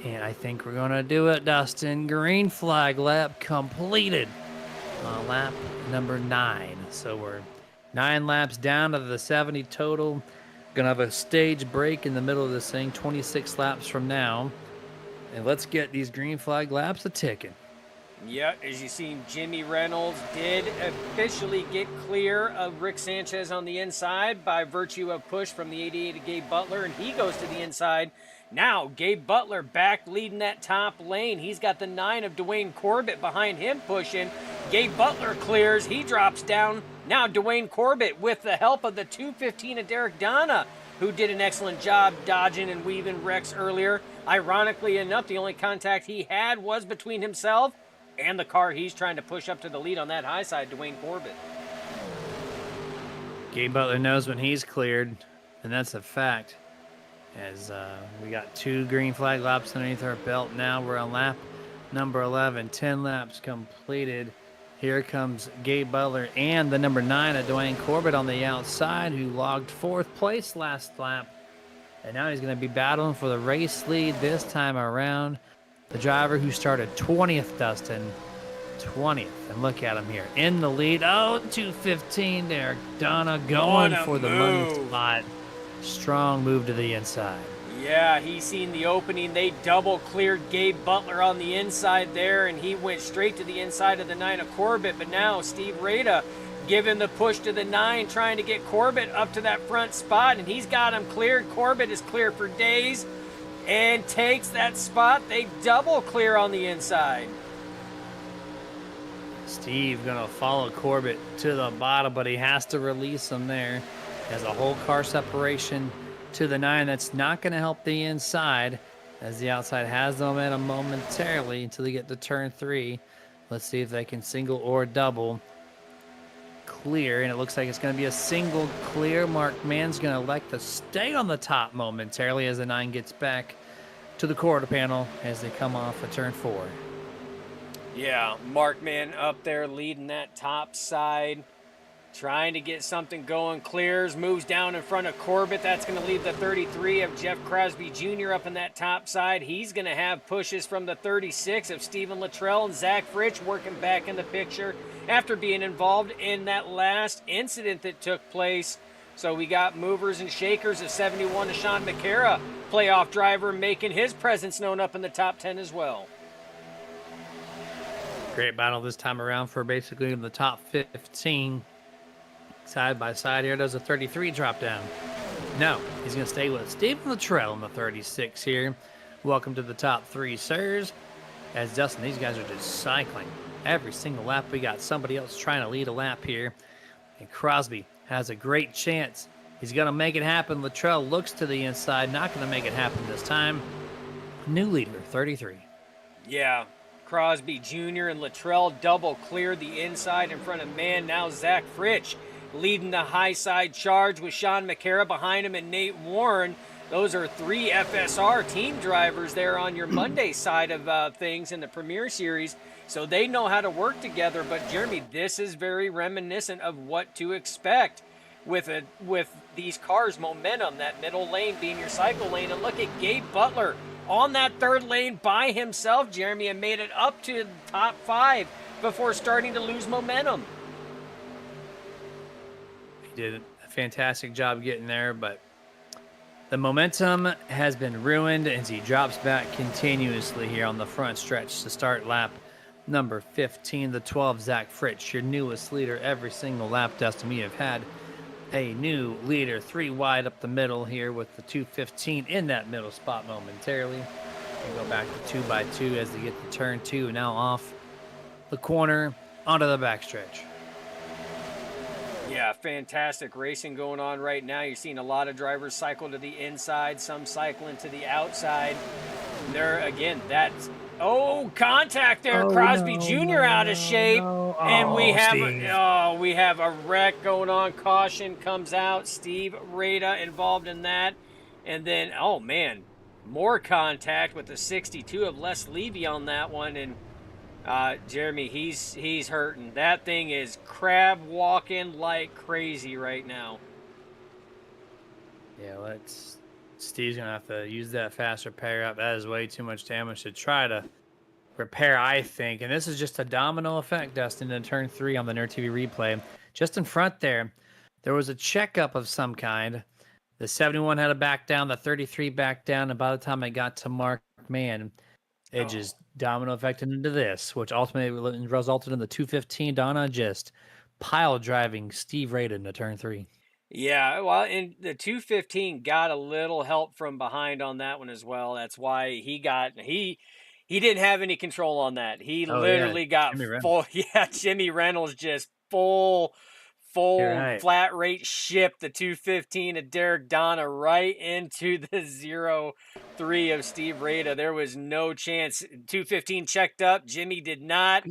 And I think we're going to do it, Dustin. Green flag lap completed. Lap number 9. So we're 9 laps down to the 70 total. Going to have a stage break in the middle of this thing, 26 laps from now. And let's get these green flag laps a-ticking. Yeah, as you see, Jimmy Reynolds did officially get clear of Rick Sanchez on the inside by virtue of push from the 88 of Gabe Butler, and he goes to the inside. Now, Gabe Butler back leading that top lane. He's got the 9 of Dwayne Corbett behind him pushing. Gabe Butler clears. He drops down. Now Dwayne Corbett with the help of the 215 of Derek Donna, who did an excellent job dodging and weaving wrecks earlier. Ironically enough, the only contact he had was between himself and the car he's trying to push up to the lead on that high side, Dwayne Corbett. Gabe Butler knows when he's cleared, and that's a fact. As we got 2 green flag laps underneath our belt. Now we're on lap number 11. 10 laps completed. Here comes Gabe Butler and the number 9 of Dwayne Corbett on the outside, who logged 4th place last lap. And now he's going to be battling for the race lead this time around. The driver who started 20th, Dustin. 20th. And look at him here. In the lead. Oh, 215 there. Donna going for the money spot. Strong move to the inside. Yeah, he seen the opening. They double cleared Gabe Butler on the inside there, and he went straight to the inside of the 9 of Corbett. But now Steve Rada giving the push to the 9, trying to get Corbett up to that front spot, and he's got him cleared. Corbett is clear for days and takes that spot. They double clear on the inside. Steve gonna follow Corbett to the bottom, but he has to release him there. Has a whole car separation to the 9. That's not gonna help the inside, as the outside has the momentum momentarily until they get to turn 3. Let's see if they can single or double clear, and it looks like it's going to be a single clear. Mark Mann's going to elect to stay on the top momentarily as the 9 gets back to the quarter panel as they come off of turn 4. Yeah, Mark Mann up there leading that top side, trying to get something going. Clears, moves down in front of Corbett. That's going to leave the 33 of Jeff Crosby Jr. up in that top side. He's going to have pushes from the 36 of Stephen Luttrell, and Zach Fritsch working back in the picture after being involved in that last incident that took place. So we got movers and shakers of 71 to Sean McCara, playoff driver, making his presence known up in the top 10 as well. Great battle this time around for basically the top 15. Side by side here. Does a 33 drop down? No, he's going to stay with Stephen Luttrell in the 36 here. Welcome to the top 3, sirs. As Dustin, these guys are just cycling. Every single lap we got somebody else trying to lead a lap here. And Crosby has a great chance. He's going to make it happen. Luttrell looks to the inside. Not going to make it happen this time. New leader, 33. Yeah, Crosby Jr. and Luttrell double cleared the inside in front of Mann. Now Zach Fritsch leading the high side charge with Sean McCara behind him and Nate Warren. Those are 3 FSR team drivers there on your Monday side of things in the Premier Series. So they know how to work together. But Jeremy, this is very reminiscent of what to expect with these cars' momentum, that middle lane being your cycle lane. And look at Gabe Butler on that third lane by himself, Jeremy, and made it up to the top 5 before starting to lose momentum. He did a fantastic job getting there, but the momentum has been ruined as he drops back continuously here on the front stretch to start lap number 15. The 12, Zach Fritsch, your newest leader every single lap, Dustin. We have had a new leader 3 wide up the middle here with the 215 in that middle spot momentarily. We go back to 2x2 as they get to turn 2, now off the corner onto the backstretch. Yeah, fantastic racing going on right now. You're seeing a lot of drivers cycle to the inside, some cycling to the outside. There again, that's contact there. Crosby Jr. out of shape. And we have a wreck going on. Caution comes out. Steve Rada involved in that. And then, oh man, more contact with the 62 of Les Levy on that one. And Jeremy, he's hurting. That thing is crab walking like crazy right now. Yeah, Steve's gonna have to use that fast repair up. That is way too much damage to try to repair, I think. And this is just a domino effect, Dustin, in turn 3 on the Nerd TV replay. Just in front there was a checkup of some kind. The 71 had to back down, the 33 backed down, and by the time I got to Mark, man, it just domino affected into this, which ultimately resulted in the 215 Donna just pile driving Steve Rada into turn 3. Yeah, well, and the 215 got a little help from behind on that one as well. That's why he didn't have any control on that. He literally got full. Yeah, Jimmy Reynolds just full flat rate shipped the 215 of Derek Donna right into the 0-3 of Steve Rada. There was no chance. 215 checked up. Jimmy did not.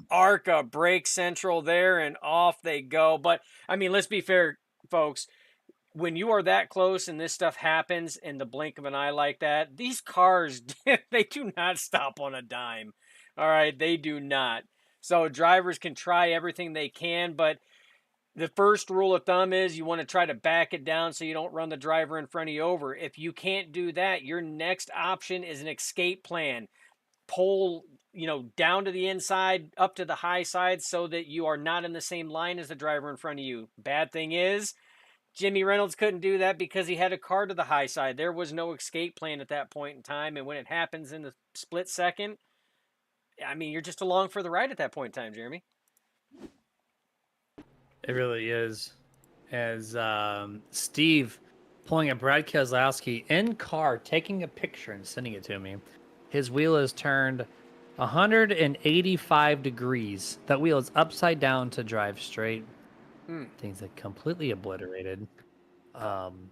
Arc a brake central there, and off they go. But I mean, let's be fair, folks. When you are that close and this stuff happens in the blink of an eye like that, these cars, they do not stop on a dime. All right, they do not. So drivers can try everything they can, but the first rule of thumb is you want to try to back it down so you don't run the driver in front of you over. If you can't do that, your next option is an escape plan. Pull, down to the inside, up to the high side so that you are not in the same line as the driver in front of you. Bad thing is, Jimmy Reynolds couldn't do that because he had a car to the high side. There was no escape plan at that point in time, and when it happens in the split second, I mean, you're just along for the ride at that point in time, Jeremy. It really is. As Steve pulling a Brad Keselowski in car, taking a picture and sending it to me. His wheel is turned 185 degrees. That wheel is upside down to drive straight. Things are completely obliterated. And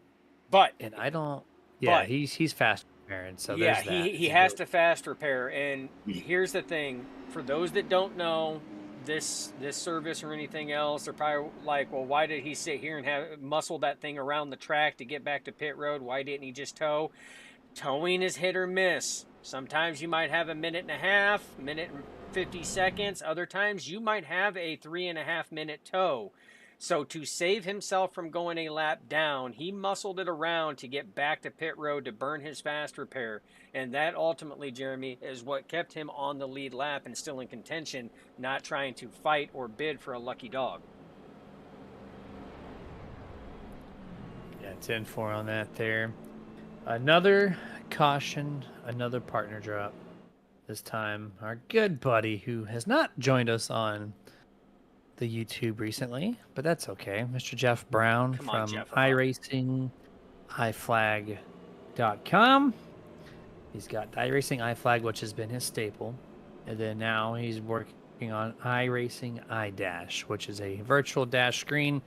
I don't. Yeah, he's fast repairing. So yeah, there's that. he has to fast repair. And here's the thing: for those that don't know this service or anything else, they're probably like, well, why did he sit here and have muscle that thing around the track to get back to pit road? Why didn't he just tow? Towing is hit or miss. Sometimes you might have a minute and a half, minute and 50 seconds. Other times you might have a 3.5 minute tow. So to save himself from going a lap down, he muscled it around to get back to pit road to burn his fast repair. And that ultimately, Jeremy, is what kept him on the lead lap and still in contention, not trying to fight or bid for a lucky dog. Yeah, 10-4 on that there. Another caution, another partner drop. This time, our good buddy who has not joined us on the YouTube recently, but that's okay. Mr. Jeff Brown from iRacing iFlag.com. He's got iRacing iFlag, which has been his staple. And then now he's working on iRacing iDash, which is a virtual dash screen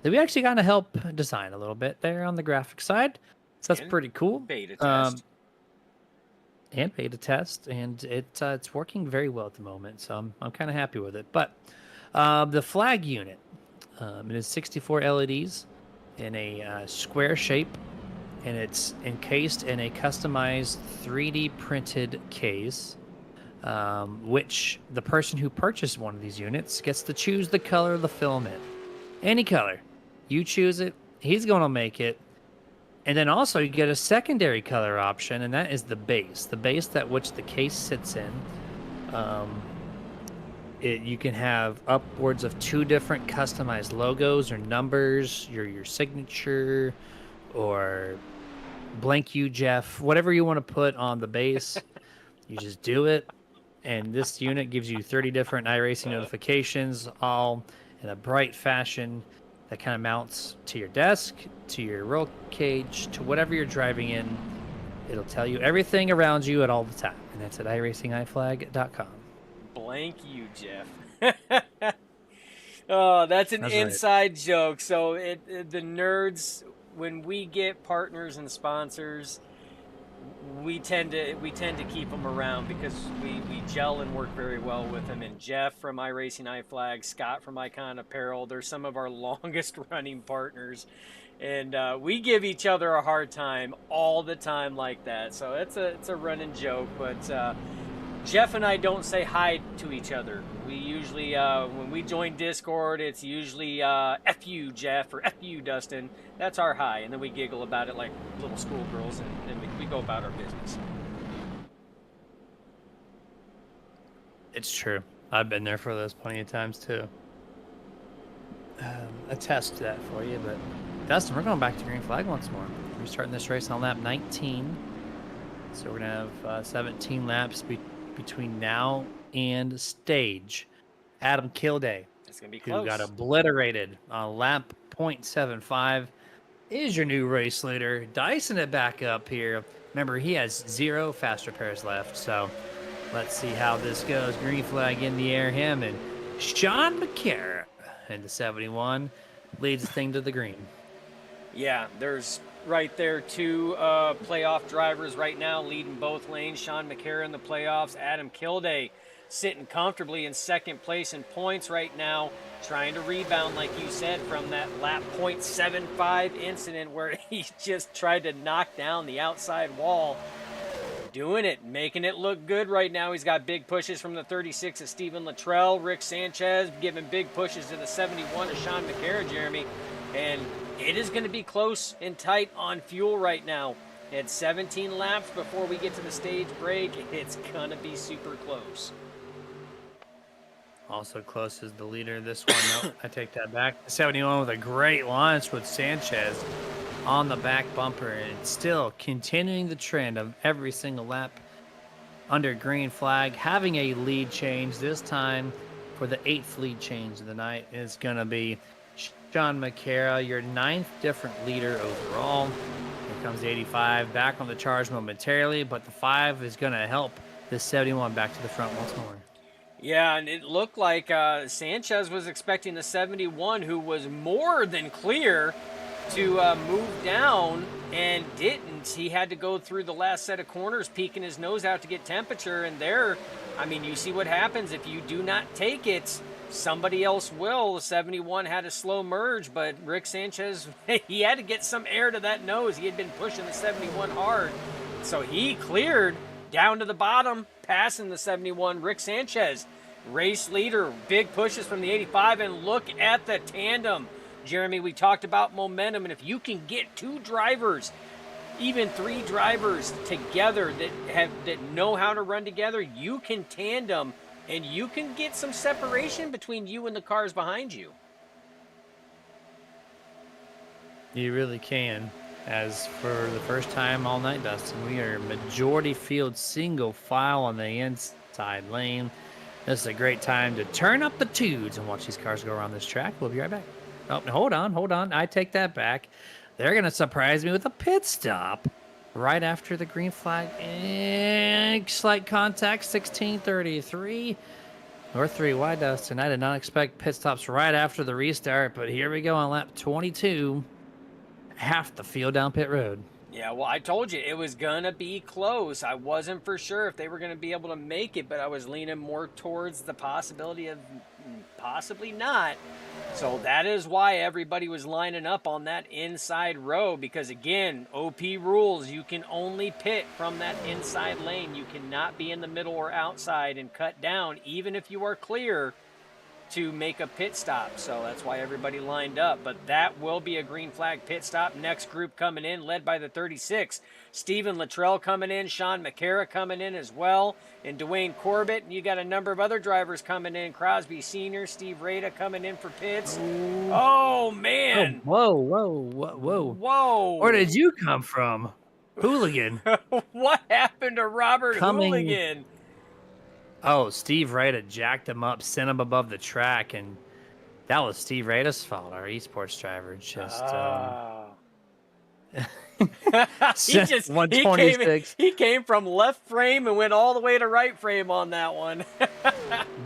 that we actually got to help design a little bit there on the graphic side. So that's pretty cool. Beta test. And beta test. And it's working very well at the moment. So I'm kind of happy with it. But the flag unit, It is 64 LEDs in a square shape, and it's encased in a customized 3D printed case, which the person who purchased one of these units gets to choose the color of the filament. Any color. You choose it, he's going to make it. And then also you get a secondary color option, and that is the base. The base that which the case sits in. You can have upwards of 2 different customized logos or numbers, your signature, or blank you, Jeff, whatever you want to put on the base. You just do it, and this unit gives you 30 different iRacing notifications, all in a bright fashion that kind of mounts to your desk, to your roll cage, to whatever you're driving in. It'll tell you everything around you at all the time, and that's at iRacingIFlag.com. Blank you, Jeff. Oh, that's an inside joke. So the nerds, when we get partners and sponsors, we tend to keep them around because we gel and work very well with them. And Jeff from iRacing iFlag, Scott from Icon Apparel, they're some of our longest running partners, and we give each other a hard time all the time like that. So it's a running joke, but Jeff and I don't say hi to each other. We usually, when we join Discord, it's usually F you, Jeff, or F you, Dustin. That's our hi, and then we giggle about it like little schoolgirls, and then we go about our business. It's true. I've been there for those plenty of times, too. Attest to that for you, but Dustin, we're going back to green flag once more. We're starting this race on lap 19, so we're going to have 17 laps between now and stage. Adam Kilday, it's gonna be close, who got obliterated on lap 0.75, is your new race leader, dicing it back up here. Remember, he has 0 fast repairs left, so let's see how this goes. Green flag in the air, him and Sean McCarra into 71 leads the thing to the green. Yeah, there's right there 2 playoff drivers right now leading both lanes. Sean McCarra in the playoffs. Adam Kilday sitting comfortably in second place in points right now, trying to rebound, like you said, from that lap 0.75 incident where he just tried to knock down the outside wall. Doing it, making it look good right now. He's got big pushes from the 36 of Stephen Luttrell. Rick Sanchez giving big pushes to the 71 of Sean McCarra, Jeremy. And it is going to be close and tight on fuel right now. At 17 laps before we get to the stage break, it's going to be super close. Also close as the leader. This one, nope, I take that back. 71 with a great launch with Sanchez on the back bumper, and still continuing the trend of every single lap under green flag, having a lead change. This time for the 8th lead change of the night is going to be Sean McCarra, your 9th different leader overall. Here comes the 85 back on the charge momentarily, but the 5 is going to help this 71 back to the front once more. Yeah, and it looked like Sanchez was expecting the 71, who was more than clear to move down, and didn't. He had to go through the last set of corners, peeking his nose out to get temperature, and there, I mean, you see what happens if you do not take it. Somebody else will. The 71 had a slow merge, but Rick Sanchez, he had to get some air to that nose. He had been pushing the 71 hard, so he cleared down to the bottom, passing the 71. Rick Sanchez, race leader, big pushes from the 85, and look at the tandem. Jeremy, we talked about momentum, and if you can get 2 drivers, even 3 drivers together that know how to run together, you can tandem, and you can get some separation between you and the cars behind you. You really can. As for the first time all night, Dustin, we are majority field single file on the inside lane. This is a great time to turn up the tunes and watch these cars go around this track. We'll be right back. Oh, hold on. I take that back. They're going to surprise me with a pit stop right after the green flag. And slight contact, 16:33 or 3 wide, Dustin. I did not expect pit stops right after the restart, but here we go on lap 22. Half the field down pit road. Yeah, well, I told you it was going to be close. I wasn't for sure if they were going to be able to make it, but I was leaning more towards the possibility of possibly not. So that is why everybody was lining up on that inside row, because again, OP rules, you can only pit from that inside lane. You cannot be in the middle or outside and cut down, even if you are clear to make a pit stop. So that's why everybody lined up. But that will be a green flag pit stop. Next group coming in, led by the 36. Stephen Luttrell coming in, Sean McCara coming in as well, and Dwayne Corbett. And you got a number of other drivers coming in. Crosby Sr., Steve Rada coming in for pits. Oh, man. Oh, whoa. Whoa. Where did you come from? Hooligan. What happened to Robert Hooligan? Oh, Steve Rada jacked him up, sent him above the track, and that was Steve Rada's fault. Our esports driver just he came from left frame and went all the way to right frame on that one.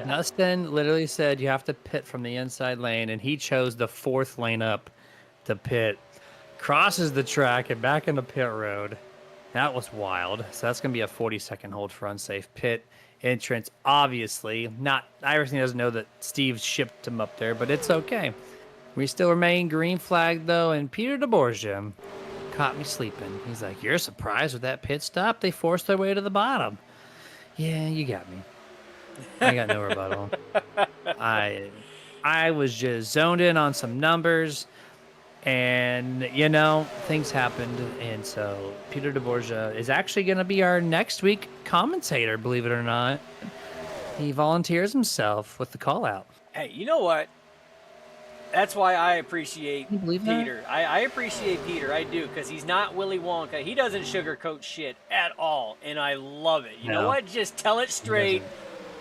Dustin literally said you have to pit from the inside lane, and he chose the 4th lane up to pit. Crosses the track and back into pit road. That was wild. So that's going to be a 40-second hold for unsafe pit entrance. Obviously, not Iverson doesn't know that Steve shipped him up there, but it's okay. We still remain green flag though, and Peter DeBorgia caught me sleeping. He's like, "You're surprised with that pit stop? They forced their way to the bottom." Yeah, you got me. I got no rebuttal. I was just zoned in on some numbers, and things happened, and so Peter DeBorgia is actually going to be our next week commentator, believe it or not. He volunteers himself with the call out. Hey, you know what? That's why I appreciate Peter. I appreciate Peter, I do, because he's not Willy Wonka. He doesn't sugarcoat shit at all, and I love it. You know what? Just tell it straight.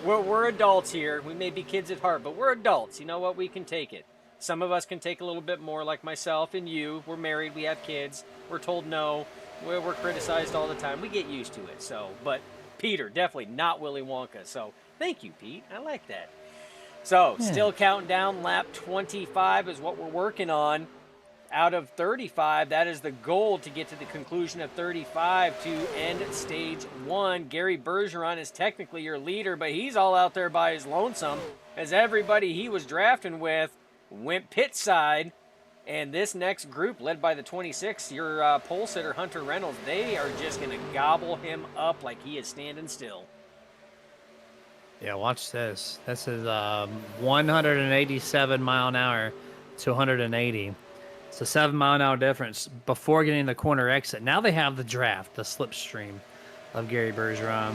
We're adults here. We may be kids at heart, but we're adults. You know what? We can take it. Some of us can take a little bit more, like myself and you. We're married. We have kids. We're told no. We're criticized all the time. We get used to it. So, but Peter, definitely not Willy Wonka. So thank you, Pete. I like that. So still counting down. Lap 25 is what we're working on. Out of 35, that is the goal to get to the conclusion of 35 to end stage 1. Gary Bergeron is technically your leader, but he's all out there by his lonesome, as everybody he was drafting with went pit side. And this next group, led by the 26, your pole sitter Hunter Reynolds, they are just going to gobble him up like he is standing still. Yeah, watch this. This is 187 mile an hour to 180. It's a 7 mile an hour difference before getting the corner exit. Now they have the draft, the slipstream of Gary Bergeron.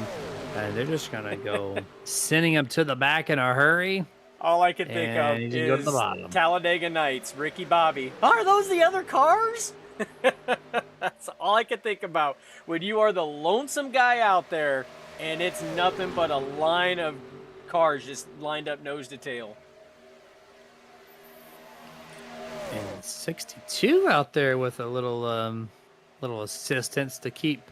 And they're just going to go sending him to the back in a hurry. All I can think of is Talladega Nights, Ricky Bobby. Are those the other cars? That's all I can think about. When you are the lonesome guy out there, and it's nothing but a line of cars just lined up nose to tail. And 62 out there with a little assistance to keep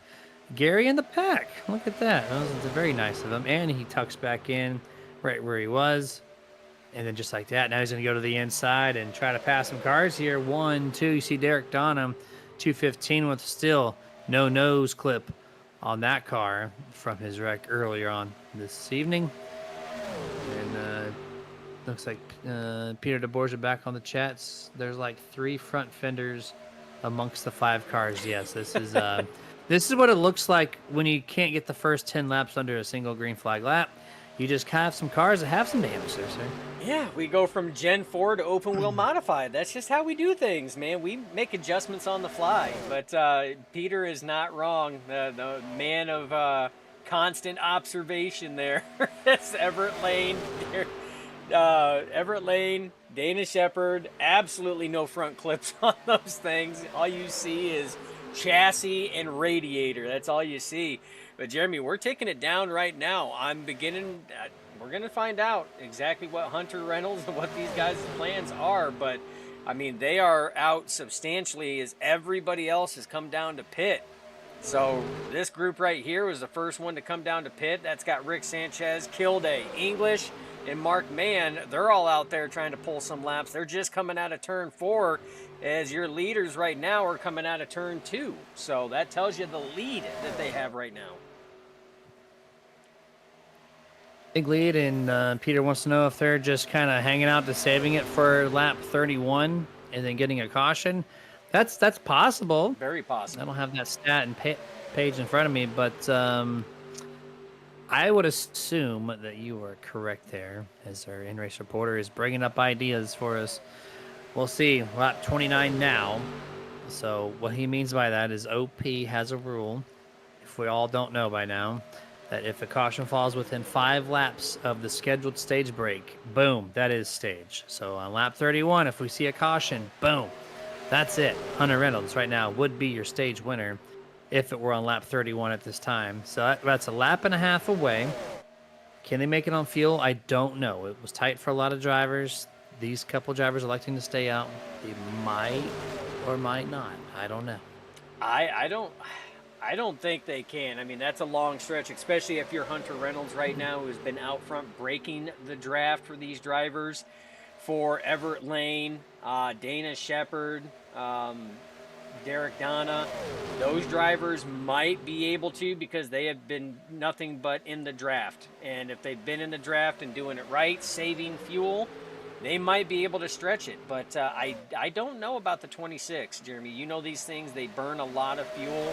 Gary in the pack. Look at that. That was very nice of him. And he tucks back in right where he was. And then just like that, now he's going to go to the inside and try to pass some cars here. 1, 2, you see Derek Donham, 215 with still no nose clip on that car from his wreck earlier on this evening. And looks like Peter DeBorgia back on the chats. There's like 3 front fenders amongst the 5 cars. Yes, this is this is what it looks like when you can't get the first 10 laps under a single green flag lap. You just have some cars that have some damage there, sir. Yeah, we go from Gen 4 to open wheel modified. That's just how we do things, man. We make adjustments on the fly. But Peter is not wrong. The man of constant observation there. It's Everett Lane. Everett Lane, Dana Shepard. Absolutely no front clips on those things. All you see is chassis and radiator. That's all you see. But Jeremy, we're taking it down right now. We're going to find out exactly what Hunter Reynolds and what these guys' plans are. But, I mean, they are out substantially as everybody else has come down to pit. So this group right here was the first one to come down to pit. That's got Rick Sanchez, Kilday, English, and Mark Mann. They're all out there trying to pull some laps. They're just coming out of turn 4, as your leaders right now are coming out of turn 2. So that tells you the lead that they have right now. big lead, and Peter wants to know if they're just kind of hanging out to saving it for lap 31 and then getting a caution. That's possible. Very I possible. don't have that stat and page in front of me, but I would assume that you are correct there, as our in-race reporter is bringing up ideas for us. We'll see. Lap 29 now. So what he means by that is OP has a rule, if we all don't know by now, that if a caution falls within 5 laps of the scheduled stage break, boom, that is stage. So on lap 31, if we see a caution, boom, that's it. Hunter Reynolds right now would be your stage winner if it were on lap 31 at this time. So that's a lap and a half away. Can they make it on fuel? I don't know. It was tight for a lot of drivers. These couple drivers electing to stay out. They might or might not. I don't know. I don't think they can. I mean, that's a long stretch, especially if you're Hunter Reynolds right now, who's been out front breaking the draft for these drivers, for Everett Lane, Dana Shepard, Derek Donna. Those drivers might be able to, because they have been nothing but in the draft. And if they've been in the draft and doing it right, saving fuel, they might be able to stretch it. But I don't know about the 26, Jeremy. You know these things, they burn a lot of fuel.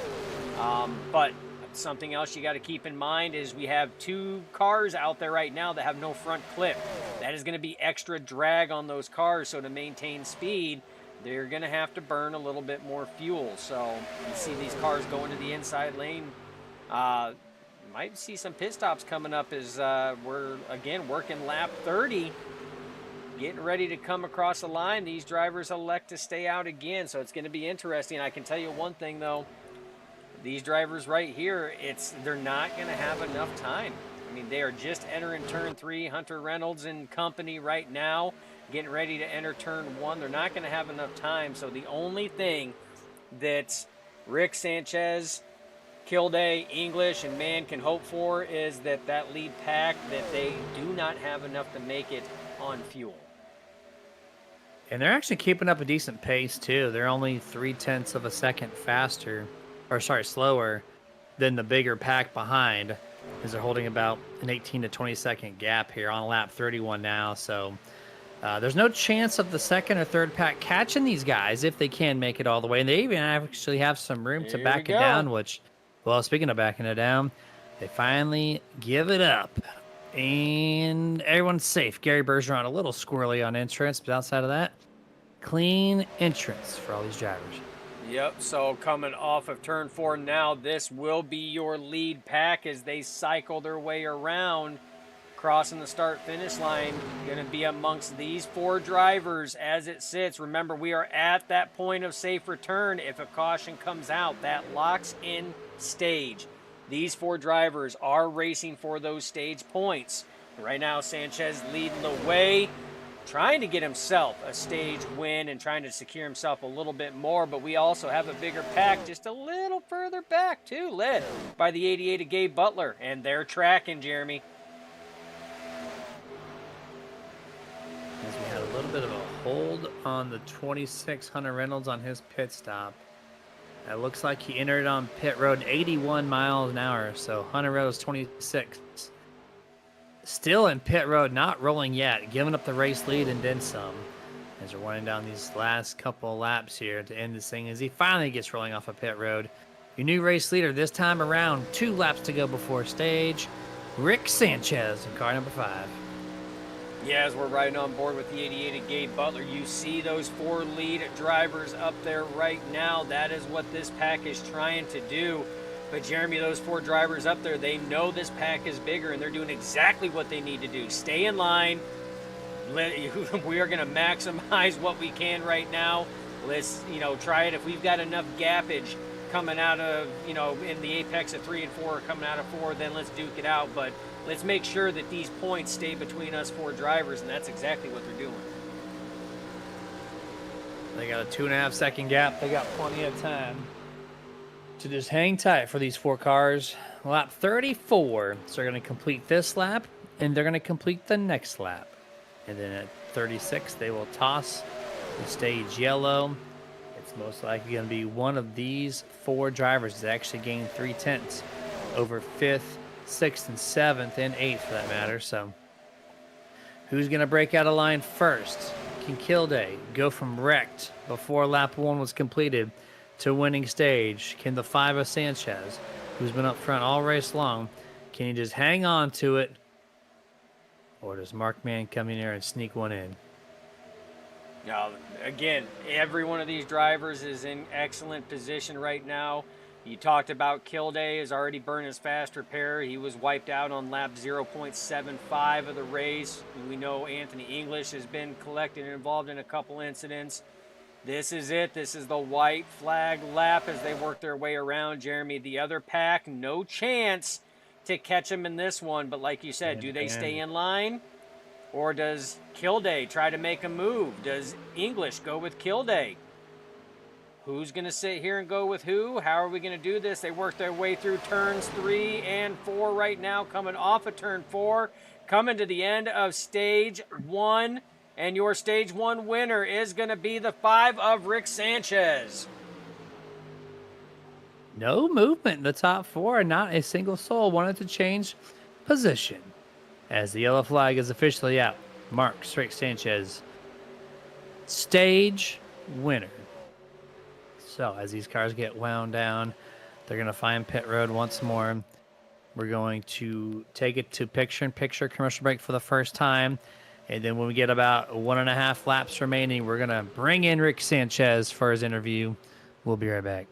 But something else you got to keep in mind is we have 2 cars out there right now that have no front clip. That is going to be extra drag on those cars. So to maintain speed, they're going to have to burn a little bit more fuel. So you see these cars going to the inside lane. Might see some pit stops coming up as we're, again, working lap 30. Getting ready to come across the line. These drivers elect to stay out again, so it's going to be interesting. I can tell you one thing, though. These drivers right here, they're not going to have enough time. I mean, they are just entering turn 3. Hunter Reynolds and company right now, getting ready to enter turn 1. They're not going to have enough time, so the only thing that Rick Sanchez, Kilday, English, and Mann can hope for is that lead pack, that they do not have enough to make it on fuel. And they're actually keeping up a decent pace, too. They're only 0.3 of a second slower than the bigger pack behind, as they're holding about an 18 to 20 second gap here on lap 31 now. So there's no chance of the second or third pack catching these guys if they can make it all the way. And they even actually have some room to back it down, which, well, speaking of backing it down, they finally give it up. And everyone's safe. Gary Bergeron, a little squirrely on entrance, but outside of that, clean entrance for all these drivers. Yep, so coming off of turn 4 now, this will be your lead pack as they cycle their way around, crossing the start-finish line. Going to be amongst these 4 drivers as it sits. Remember, we are at that point of safe return. If a caution comes out, that locks in stage. These 4 drivers are racing for those stage points. Right now, Sanchez leading the way, trying to get himself a stage win and trying to secure himself a little bit more, but we also have a bigger pack just a little further back, too, led by the 88 of Gabe Butler, and they're tracking, Jeremy. As we had a little bit of a hold on the 26 Hunter Reynolds on his pit stop. It looks like he entered on pit road 81 miles an hour, so Hunter Reynolds 26. Still in pit road, not rolling yet, giving up the race lead and then some. As we're winding down these last couple of laps here to end this thing, as he finally gets rolling off of pit road. Your new race leader this time around, 2 laps to go before stage, Rick Sanchez in car number 5. Yeah, as we're riding on board with the 88 of Gabe Butler, you see those 4 lead drivers up there right now. That is what this pack is trying to do. But Jeremy, those 4 drivers up there, they know this pack is bigger, and they're doing exactly what they need to do. Stay in line. We are going to maximize what we can right now. Let's, try it. If we've got enough gappage coming out of, in the apex of 3 and 4 or coming out of 4, then let's duke it out. But let's make sure that these points stay between us 4 drivers, and that's exactly what they're doing. They got a 2.5 second gap. They got plenty of time to just hang tight for these 4 cars. Lap 34. So they're going to complete this lap, and they're going to complete the next lap. And then at 36, they will toss the stage yellow. It's most likely going to be one of these 4 drivers that actually gain 0.3 over 5th, 6th and 7th and 8th for that matter. So who's going to break out of line first? Can Kilday go from wrecked before lap 1 was completed to winning stage? Can the 5 of Sanchez, who's been up front all race long, can he just hang on to it? Or does Mark Mann come in there and sneak one in? Now, again, every one of these drivers is in excellent position right now. You talked about Kilday has already burned his fast repair. He was wiped out on lap 0.75 of the race. We know Anthony English has been collected and involved in a couple incidents. This is it. This is the white flag lap as they work their way around. Jeremy, the other pack, no chance to catch him in this one. But like you said, do they stay in line? Or does Kilday try to make a move? Does English go with Kilday? Who's going to sit here and go with who? How are we going to do this? They work their way through turns 3 and 4 right now, coming off of turn 4, coming to the end of stage 1. And your stage 1 winner is going to be the 5 of Rick Sanchez. No movement in the top 4, and not a single soul wanted to change position. As the yellow flag is officially out, marks Rick Sanchez stage winner. So as these cars get wound down, they're going to find pit road once more. We're going to take it to picture-in-picture commercial break for the first time. And then when we get about 1.5 laps remaining, we're going to bring in Rick Sanchez for his interview. We'll be right back.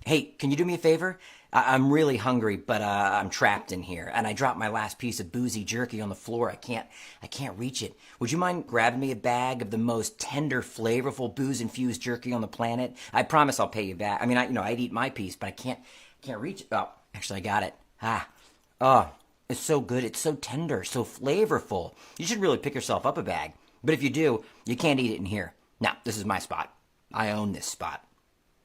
Hey, can you do me a favor? I'm really hungry, but I'm trapped in here, and I dropped my last piece of boozy jerky on the floor. I can't reach it. Would you mind grabbing me a bag of the most tender, flavorful, booze-infused jerky on the planet? I promise I'll pay you back. I mean, I'd eat my piece, but I can't reach it. Oh, actually, I got it. Oh, it's so good. It's so tender, so flavorful. You should really pick yourself up a bag. But if you do, you can't eat it in here. Now, this is my spot. I own this spot.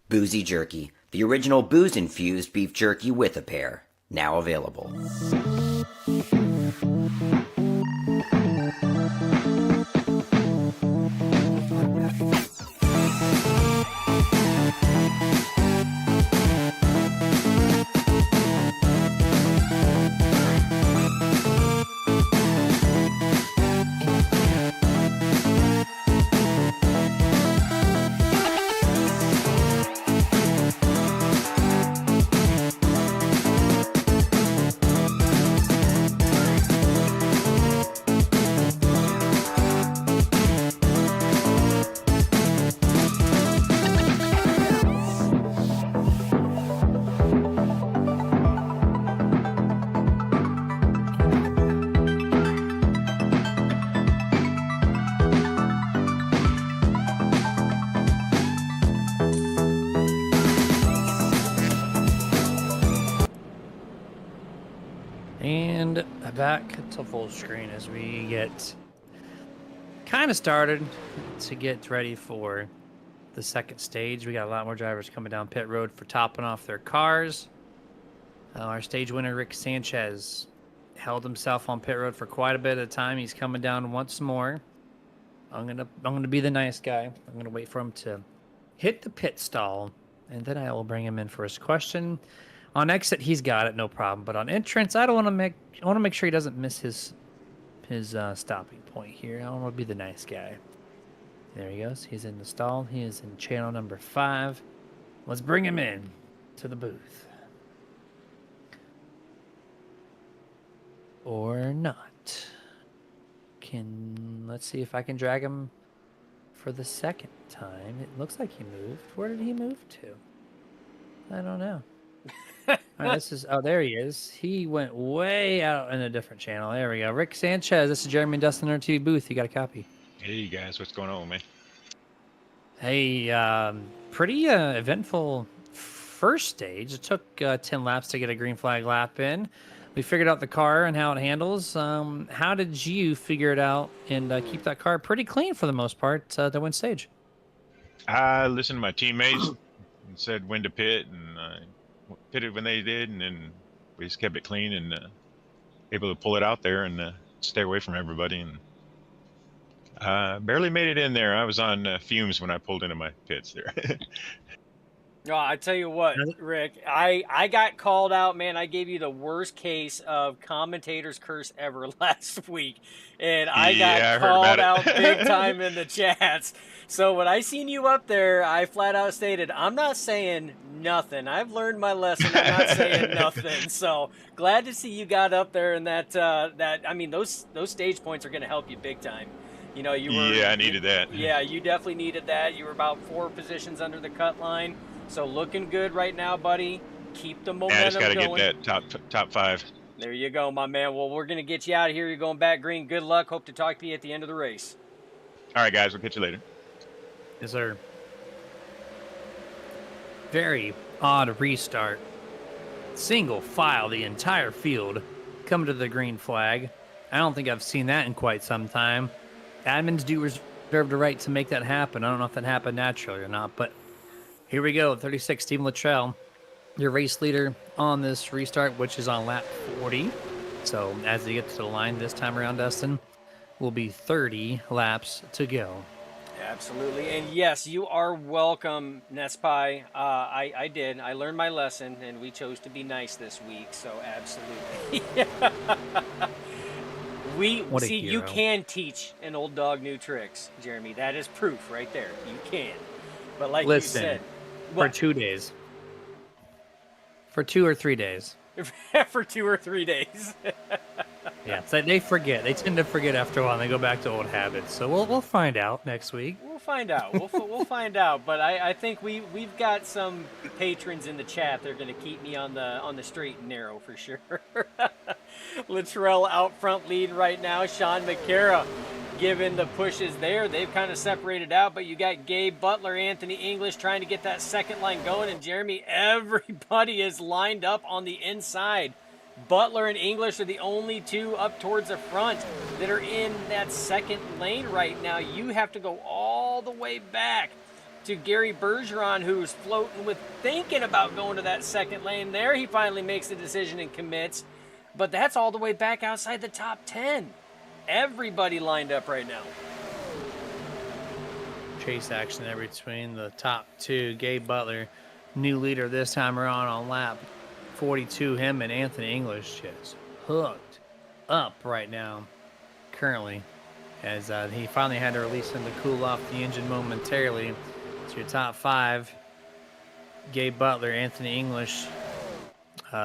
Boozy Jerky, the original booze-infused beef jerky with a pair. Now available. And back to full screen as we get kind of started to get ready for the second stage. We got a lot more drivers coming down pit road for topping off their cars. Our stage winner, Rick Sanchez, held himself on pit road for quite a bit of time. He's coming down once more. I'm gonna be the nice guy. I'm gonna wait for him to hit the pit stall, and then I will bring him in for his question. On exit, he's got it, no problem. But on entrance, I want to make sure he doesn't miss his stopping point here. I want to be the nice guy. There he goes. He's in the stall. He is in channel number 5. Let's bring him in to the booth. Or not. Let's see if I can drag him for the second time. It looks like he moved. Where did he move to? I don't know. All right, there he is. He went way out in a different channel. There we go. Rick Sanchez, this is Jeremy and Dustin in our TV booth. You got a copy. Hey guys, what's going on with me? Hey, pretty eventful first stage. It took 10 laps to get a green flag lap in. We figured out the car and how it handles. How did you figure it out and keep that car pretty clean for the most part to win stage? I listened to my teammates and said when to pit, and I pitted when they did, and then we just kept it clean and able to pull it out there and stay away from everybody. And barely made it in there. I was on fumes when I pulled into my pits there. Oh, I tell you what, Rick, I got called out, man. I gave you the worst case of commentator's curse ever last week. And I got called out big time in the chats. So when I seen you up there, I flat out stated, I'm not saying nothing. I've learned my lesson. I'm not saying nothing. So glad to see you got up there, and I mean, those stage points are going to help you big time. You know, I needed that. Yeah, you definitely needed that. You were about 4 positions under the cut line. So looking good right now, buddy. Keep the momentum I just got to going. get that top 5. There you go, my man. Well, we're going to get you out of here. You're going back green. Good luck. Hope to talk to you at the end of the race. All right, guys. We'll catch you later. Yes, sir. Very odd restart. Single file the entire field coming to the green flag. I don't think I've seen that in quite some time. Admins do reserve the right to make that happen. I don't know if that happened naturally or not, but here we go. 36, Stephen Luttrell, your race leader on this restart, which is on lap 40. So as they get to the line this time around, Dustin, will be 30 laps to go. Absolutely. And yes, you are welcome, Nespai. I did. I learned my lesson, and we chose to be nice this week. So absolutely. What a see, hero. you can teach an old dog new tricks, Jeremy. That is proof right there. You can. But like Listen, you said, for 2 days. For 2 or 3 days. for 2 or 3 days. Yeah, so they forget. They tend to forget after a while, and they go back to old habits. So we'll find out next week. We'll find out. We'll find out. But I think we've got some patrons in the chat that are going to keep me on the straight and narrow for sure. Luttrell out front lead right now. Sean McCara giving the pushes there. They've kind of separated out, but you got Gabe Butler, Anthony English trying to get that second line going, and Jeremy, everybody is lined up on the inside. Butler and English are the only two up towards the front that are in that second lane right now. You have to go all the way back to Gary Bergeron, who's floating with thinking about going to that second lane there. He finally makes the decision and commits, but that's all the way back outside the top 10. Everybody lined up right now. Chase action there between the top 2. Gabe Butler, new leader this time around on lap 42. Him and Anthony English just hooked up right now currently, as he finally had to release him to cool off the engine momentarily. So your top 5, Gabe Butler, Anthony English,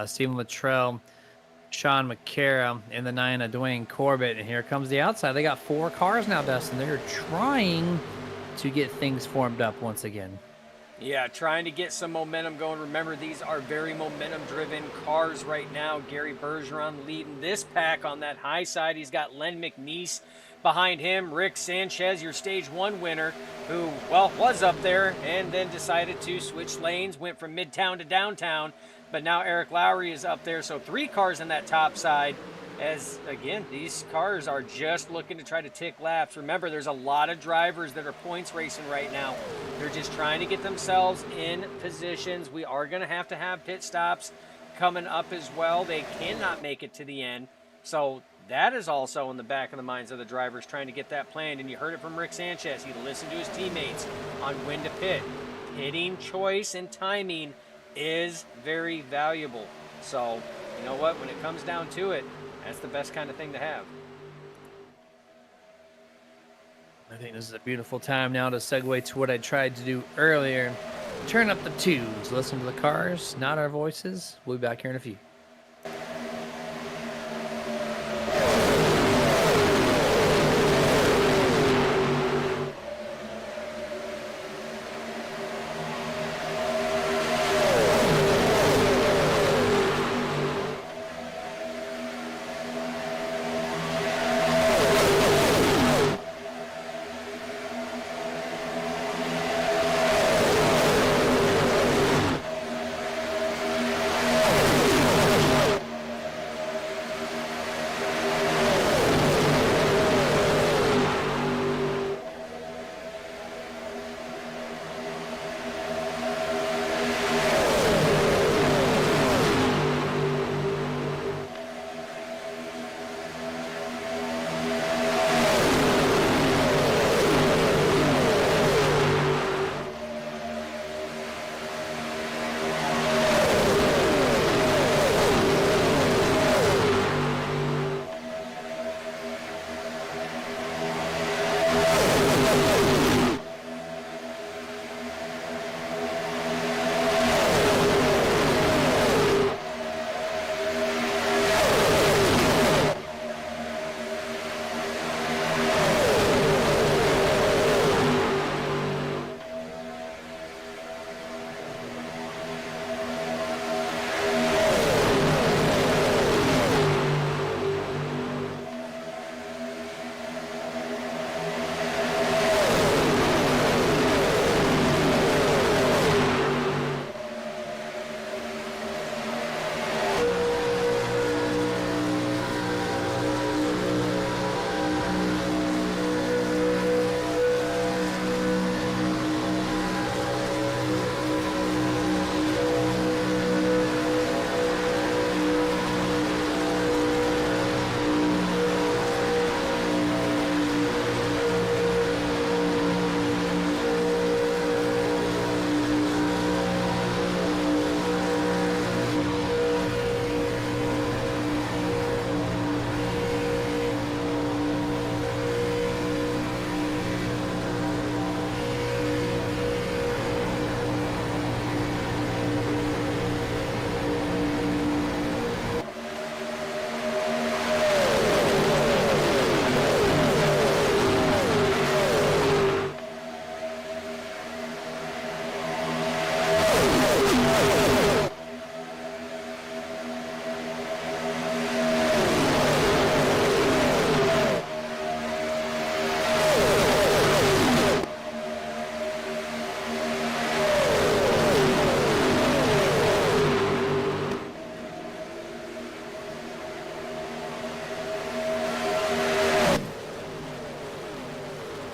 Stephen Luttrell, Sean McCara, and the 9, Dwayne Corbett. And here comes the outside. They got 4 cars now, Dustin. They're trying to get things formed up once again. Yeah, trying to get some momentum going. Remember, these are very momentum-driven cars right now. Gary Bergeron leading this pack on that high side. He's got Len McNeese behind him. Rick Sanchez, your Stage 1 winner, who, well, was up there and then decided to switch lanes, went from midtown to downtown. But now Eric Lowry is up there, so 3 cars in that top side. As, again, these cars are just looking to try to tick laps. Remember, there's a lot of drivers that are points racing right now. They're just trying to get themselves in positions. We are going to have pit stops coming up as well. They cannot make it to the end. So that is also in the back of the minds of the drivers trying to get that planned. And you heard it from Rick Sanchez. He listened to his teammates on when to pit. Pitting choice and timing is very valuable. So, you know what? When it comes down to it, that's the best kind of thing to have. I think this is a beautiful time now to segue to what I tried to do earlier. Turn up the tunes, listen to the cars, not our voices. We'll be back here in a few.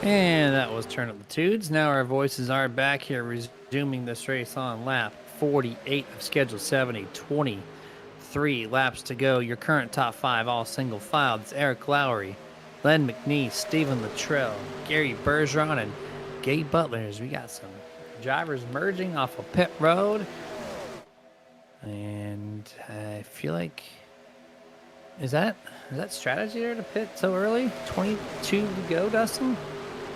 And that was Turn Up the Tunes. Now our voices are back here, resuming this race on lap 48 of Schedule 70. 23 laps to go. Your current top 5, all single file. It's Eric Lowry, Len McNeese, Stephen Luttrell, Gary Bergeron, and Gabe Butler. As we got some drivers merging off of pit road. And I feel like... Is that strategy there to pit so early? 22 to go, Dustin?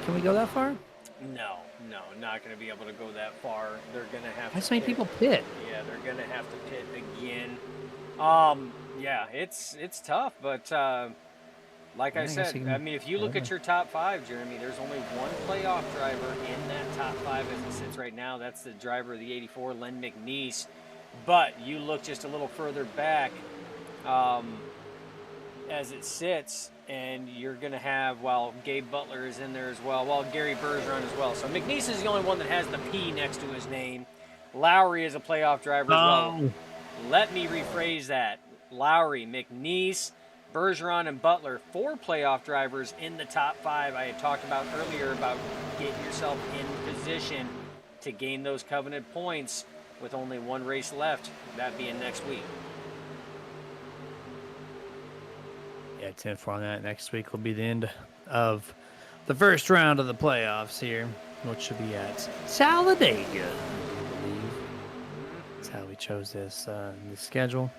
Can we go that far? No, not going to be able to go that far. They're going to have Why to so many pit. people pit? Yeah, they're going to have to pit again. Yeah, it's tough, but like I I guess said, you can- I mean, if you look at your top 5, Jeremy, there's only one playoff driver in that top 5 as it sits right now. That's the driver of the 84, Len McNeese. But you look just a little further back, as it sits, and you're going to have, Gabe Butler is in there as well, Gary Bergeron as well. So McNeese is the only one that has the P next to his name. Lowry is a playoff driver as well. Let me rephrase that. Lowry, McNeese, Bergeron, and Butler, 4 playoff drivers in the top 5. I had talked about earlier about getting yourself in position to gain those coveted points with only 1 race left, that being next week. Yeah, 10-4 on that. Next week will be the end of the first round of the playoffs here, which should be at Talladega, I believe. That's how we chose this schedule.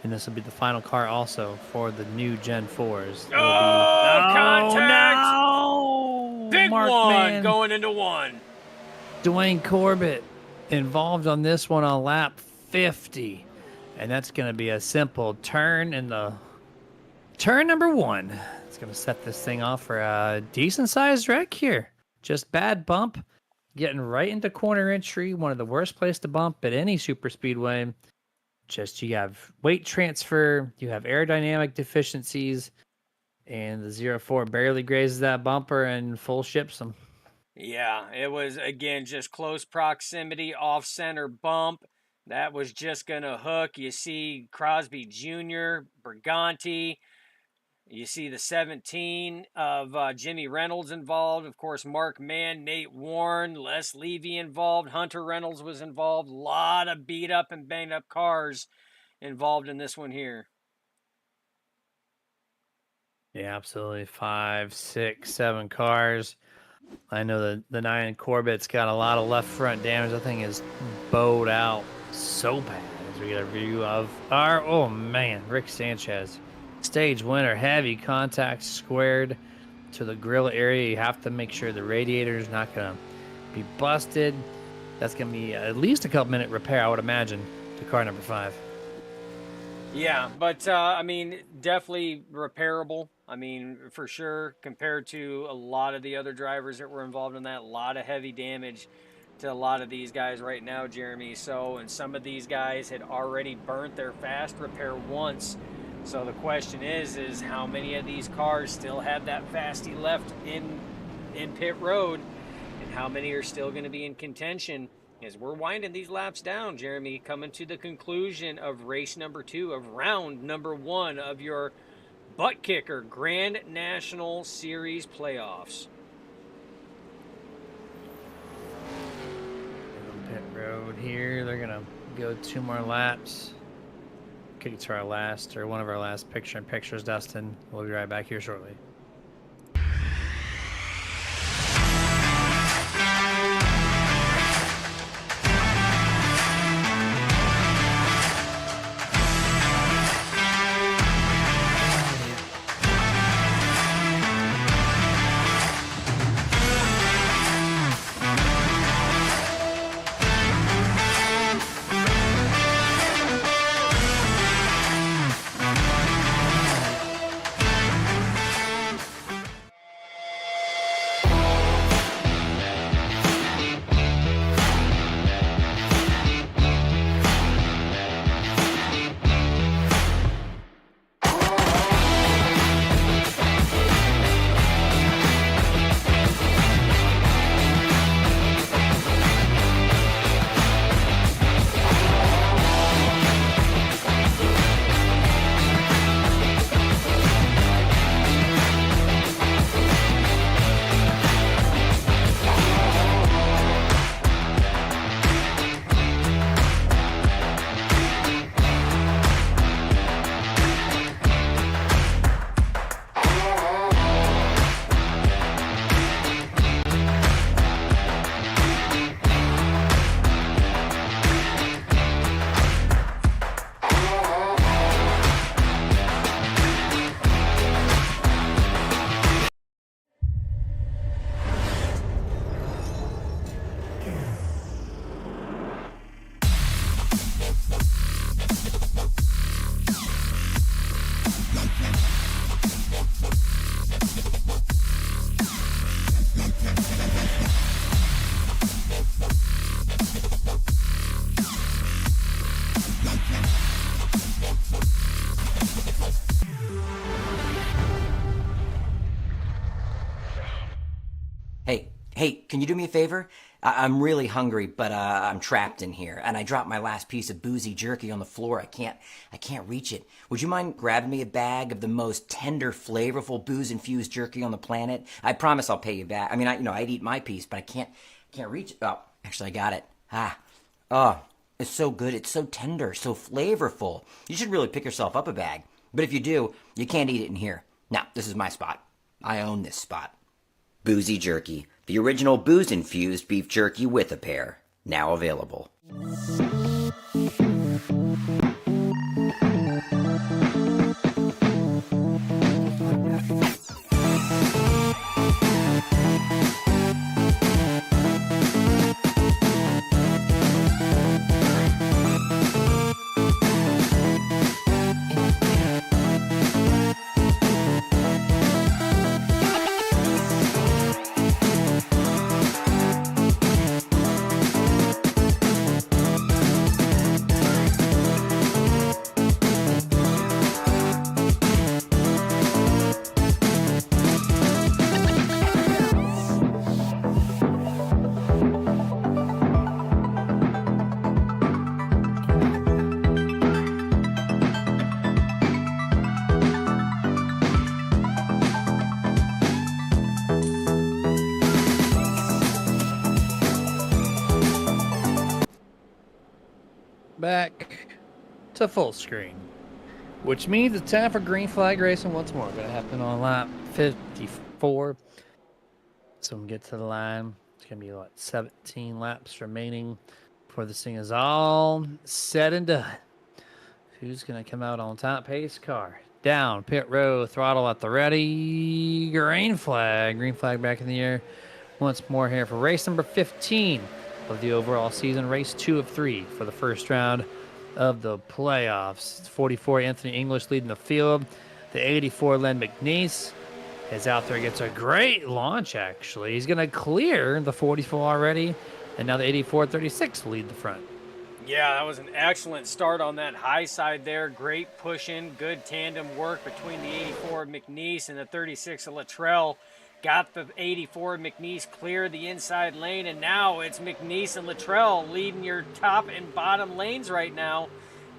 And this will be the final car also for the new Gen 4s. Contact! No! Big Mark one Man, going into 1. Dwayne Corbett involved on this one on lap 50. And that's going to be a simple turn in the turn number 1. It's going to set this thing off for a decent-sized wreck here. Just bad bump, getting right into corner entry, one of the worst places to bump at any super speedway. Just you have weight transfer, you have aerodynamic deficiencies, and the 04 barely grazes that bumper and full ships them. Yeah, it was, again, just close proximity, off-center bump. That was just going to hook. You see Crosby Jr., Briganti. You see the 17 of Jimmy Reynolds involved. Of course, Mark Mann, Nate Warren, Les Levy involved. Hunter Reynolds was involved. A lot of beat-up and banged-up cars involved in this one here. Yeah, absolutely. 5, 6, 7 cars. I know the 9 Corvette's got a lot of left front damage. That thing is bowed out so bad. As we get a view of our, oh man, Rick Sanchez. Stage winner, heavy contact squared to the grill area. You have to make sure the radiator is not going to be busted. That's going to be at least a couple minute repair, I would imagine, to car number 5. Yeah, but I mean, definitely repairable. I mean, for sure, compared to a lot of the other drivers that were involved in that, a lot of heavy damage to a lot of these guys right now, Jeremy. So, and some of these guys had already burnt their fast repair once. So the question is how many of these cars still have that fasty left in pit road, and how many are still going to be in contention as we're winding these laps down, Jeremy, coming to the conclusion of race number 2 of round number 1 of your ButtKicker Grand National Series playoffs. Pit road here. They're going to go 2 more laps. Kick to our last, or one of our last pictures, Dustin. We'll be right back here shortly. Hey, can you do me a favor? I'm really hungry, but I'm trapped in here, and I dropped my last piece of boozy jerky on the floor. I can't reach it. Would you mind grabbing me a bag of the most tender, flavorful booze-infused jerky on the planet? I promise I'll pay you back. I mean, I'd eat my piece, but I can't reach it. Oh, actually, I got it. Oh, it's so good. It's so tender, so flavorful. You should really pick yourself up a bag. But if you do, you can't eat it in here. Now, this is my spot. I own this spot. Boozy Jerky, the original booze-infused beef jerky with a pair. Now available. Back to full screen, which means it's time for green flag racing once more. Going to happen on lap 54. So we get to the line. It's going to be, 17 laps remaining before this thing is all said and done. Who's going to come out on top? Pace car. Down, pit road, throttle at the ready. Green flag. Green flag back in the air once more here for race number 15 of the overall season. Race 2 of 3 for the first round of the playoffs. It's 44 Anthony English leading the field. The 84 Len McNeese is out there. Gets a great launch, actually. He's going to clear the 44 already, and now the 84 36 lead the front. Yeah, that was an excellent start on that high side there. Great pushing, good tandem work between the 84 McNeese and the 36 of Luttrell. Got the 84 McNeese clear the inside lane, and now it's McNeese and Luttrell leading your top and bottom lanes right now.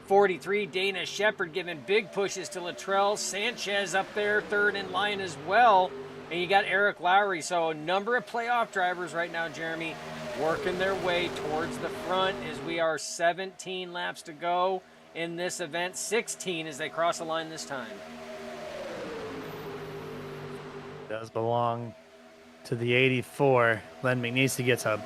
43 Dana Shepard giving big pushes to Luttrell. Sanchez up there third in line as well. And you got Eric Lowry. So a number of playoff drivers right now, Jeremy, working their way towards the front as we are 17 laps to go in this event. 16 as they cross the line this time. Does belong to the 84. Len McNeese gets a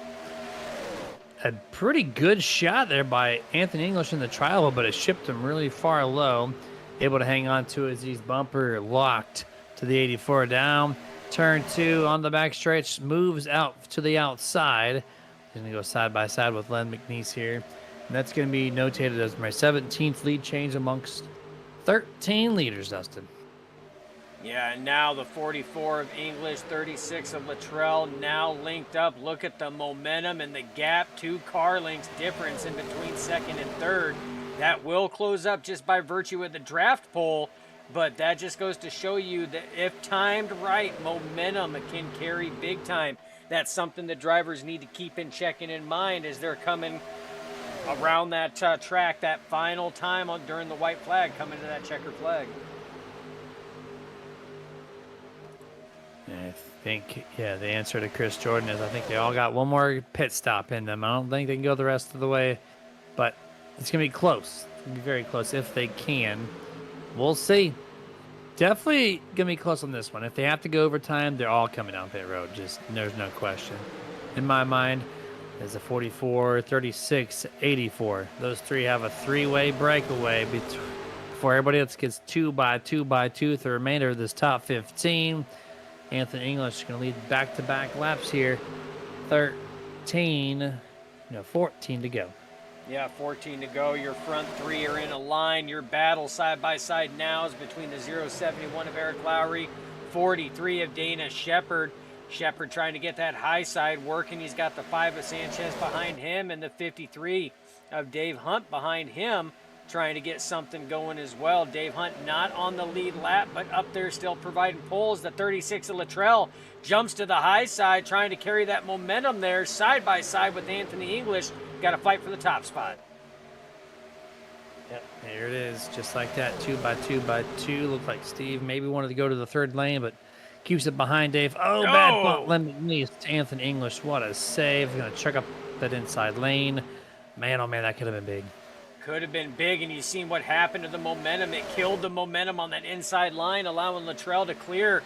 pretty good shot there by Anthony English in the trial, but it shipped him really far low. Able to hang on to it as he's bumper locked to the 84 down. Turn 2 on the back stretch, moves out to the outside. He's going to go side by side with Len McNeese here. And that's going to be notated as my 17th lead change amongst 13 leaders, Dustin. Yeah, and now the 44 of English, 36 of Luttrell now linked up. Look at the momentum and the gap, 2 car lengths difference in between second and third. That will close up just by virtue of the draft poll, but that just goes to show you that if timed right, momentum can carry big time. That's something that drivers need to keep in check and in mind as they're coming around that track, that final time during the white flag, coming to that checker flag. I think, the answer to Chris Jordan is I think they all got one more pit stop in them. I don't think they can go the rest of the way, but it's going to be close. It's going to be very close if they can. We'll see. Definitely going to be close on this one. If they have to go overtime, they're all coming down pit road. Just, there's no question. In my mind, there's a 44, 36, 84. Those three have a 3-way breakaway before everybody else gets 2 by 2 by 2 through the remainder of this top 15. Anthony English is going to lead back-to-back laps here. 14 to go. Yeah, 14 to go. Your front 3 are in a line. Your battle side by side now is between the 071 of Eric Lowry, 43 of Dana Shepard. Shepard trying to get that high side working. He's got the 5 of Sanchez behind him and the 53 of Dave Hunt behind him. trying to get something going as well. Dave Hunt not on the lead lap, but up there still providing pulls. The 36 of Luttrell jumps to the high side, trying to carry that momentum there, side by side with Anthony English. Got to fight for the top spot. Yep, there it is, just like that, 2x2x2. Looked like Steve maybe wanted to go to the third lane, but keeps it behind Dave. Oh, bad bump. Len McNeese to Anthony English. What a save. Going to chuck up that inside lane. Man, oh man, that could have been big. Could have been big, and you've seen what happened to the momentum. It killed the momentum on that inside line, allowing Luttrell to clear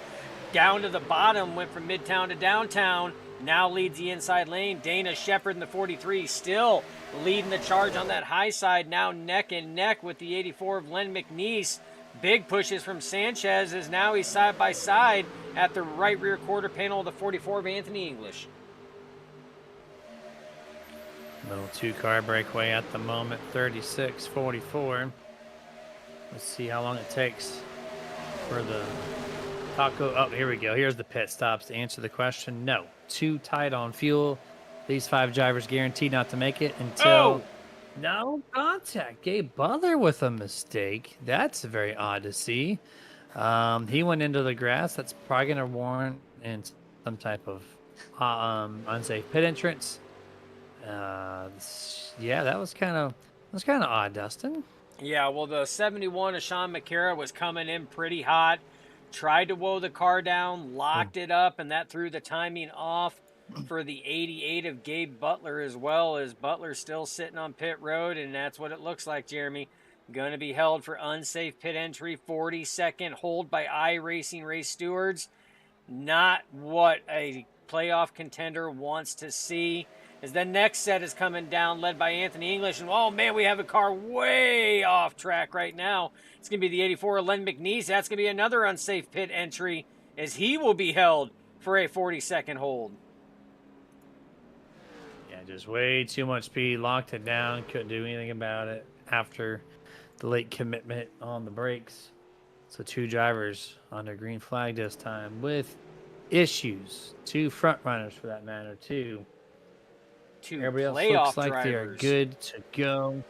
down to the bottom, went from midtown to downtown, now leads the inside lane. Dana Shepard in the 43 still leading the charge on that high side, now neck and neck with the 84 of Len McNeese. Big pushes from Sanchez as now he's side by side at the right rear quarter panel of the 44 of Anthony English. Little two-car breakaway at the moment, 36-44. Let's see how long it takes for the taco. Oh, here we go. Here's the pit stops to answer the question. No, too tight on fuel. These 5 drivers guaranteed not to make it until no contact. Gabe Butler with a mistake. That's very odd to see. He went into the grass. That's probably going to warrant in some type of unsafe pit entrance. Yeah, that was kind of odd, Dustin. Yeah, well, the 71 of Sean McCara was coming in pretty hot. Tried to woe the car down, locked it up, and that threw the timing off for the 88 of Gabe Butler as well, as Butler still sitting on pit road, and that's what it looks like, Jeremy. Going to be held for unsafe pit entry, 40-second hold by iRacing race stewards. Not what a playoff contender wants to see. As the next set is coming down, led by Anthony English. And, oh, man, we have a car way off track right now. It's going to be the 84 of Len McNeese. That's going to be another unsafe pit entry as he will be held for a 40-second hold. Yeah, just way too much speed. Locked it down. Couldn't do anything about it after the late commitment on the brakes. So 2 drivers under green flag this time with issues. 2 front runners, for that matter, too. 2 Everybody else looks like drivers. they are good to go.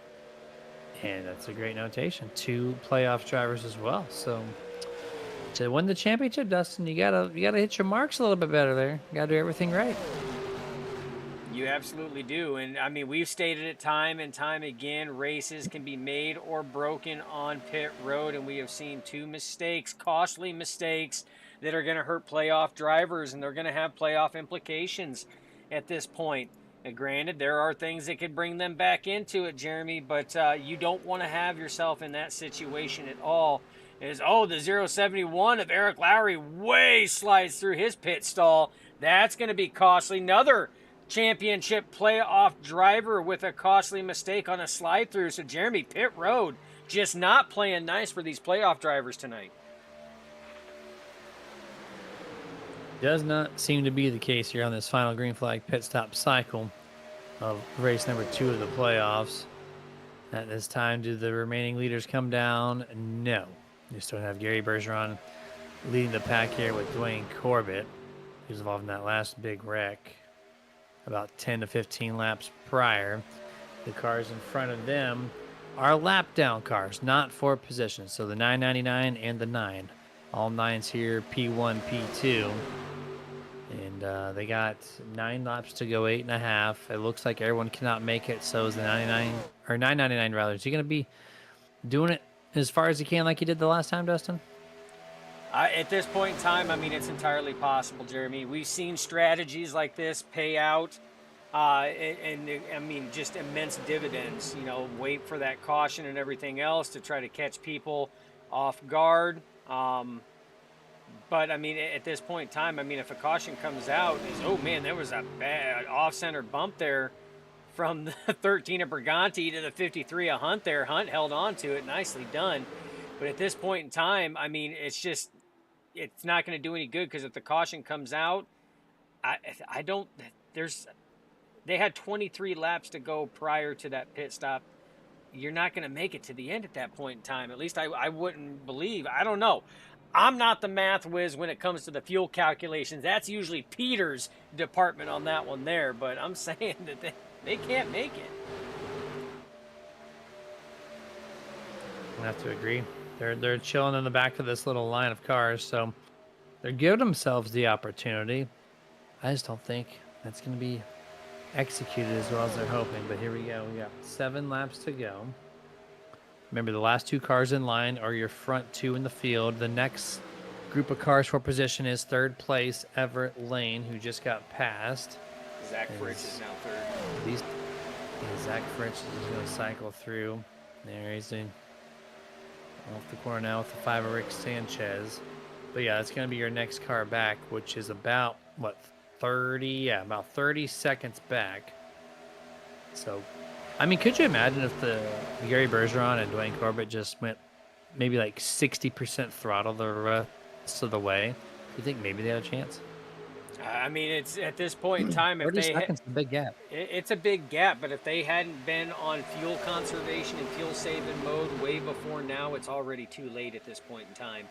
And that's a great notation. 2 playoff drivers as well. So to win the championship, Dustin, you gotta hit your marks a little bit better there. You gotta do everything right. You absolutely do. And, I mean, we've stated it time and time again, races can be made or broken on pit road, and we have seen 2 mistakes, costly mistakes, that are going to hurt playoff drivers, and they're going to have playoff implications at this point. And granted, there are things that could bring them back into it, Jeremy, but you don't want to have yourself in that situation at all. The 071 of Eric Lowry way slides through his pit stall. That's going to be costly. Another championship playoff driver with a costly mistake on a slide through. So, Jeremy, pit road just not playing nice for these playoff drivers tonight. Does not seem to be the case here on this final green flag pit stop cycle of race number 2 of the playoffs. At this time, do the remaining leaders come down? No. You still have Gary Bergeron leading the pack here with Dwayne Corbett, who's involved in that last big wreck about 10 to 15 laps prior. The cars in front of them are lap down cars, not for positions. So the 999 and the 9. All 9s here, P1, P2. And they got 9 laps to go, 8.5. It looks like everyone cannot make it. So is the 999 rather. Is he going to be doing it as far as he can like he did the last time, Dustin? At this point in time, I mean, it's entirely possible, Jeremy. We've seen strategies like this pay out, and I mean, just immense dividends. You know, wait for that caution and everything else to try to catch people off guard. But, I mean, at this point in time, I mean, if a caution comes out, oh, man, there was a bad off-center bump there from the 13 of Briganti to the 53 of Hunt there. Hunt held on to it. Nicely done. But at this point in time, I mean, it's not going to do any good because if the caution comes out, they had 23 laps to go prior to that pit stop. You're not going to make it to the end at that point in time. At least I wouldn't believe. I don't know. I'm not the math whiz when it comes to the fuel calculations. That's usually Peter's department on that one there. But I'm saying that they can't make it. I have to agree. They're chilling in the back of this little line of cars, so they're giving themselves the opportunity. I just don't think that's going to be executed as well as they're hoping. But here we go. We got 7 laps to go. Remember, the last 2 cars in line are your front 2 in the field. The next group of cars for position is 3rd place Everett Lane, who just got passed. Zach Fritz is now 3rd. Zach Fritz is going to cycle through. There he's in off the corner now with the 5 of Rick Sanchez. But yeah, that's going to be your next car back, which is about, what, 30? Yeah, about 30 seconds back. So, I mean, could you imagine if the Gary Bergeron and Dwayne Corbett just went maybe like 60% throttle the rest of the way? Do you think maybe they had a chance? I mean, it's at this point in time, if 30 they seconds is a big gap. it's a big gap, but if they hadn't been on fuel conservation and fuel saving mode way before now, it's already too late at this point in time.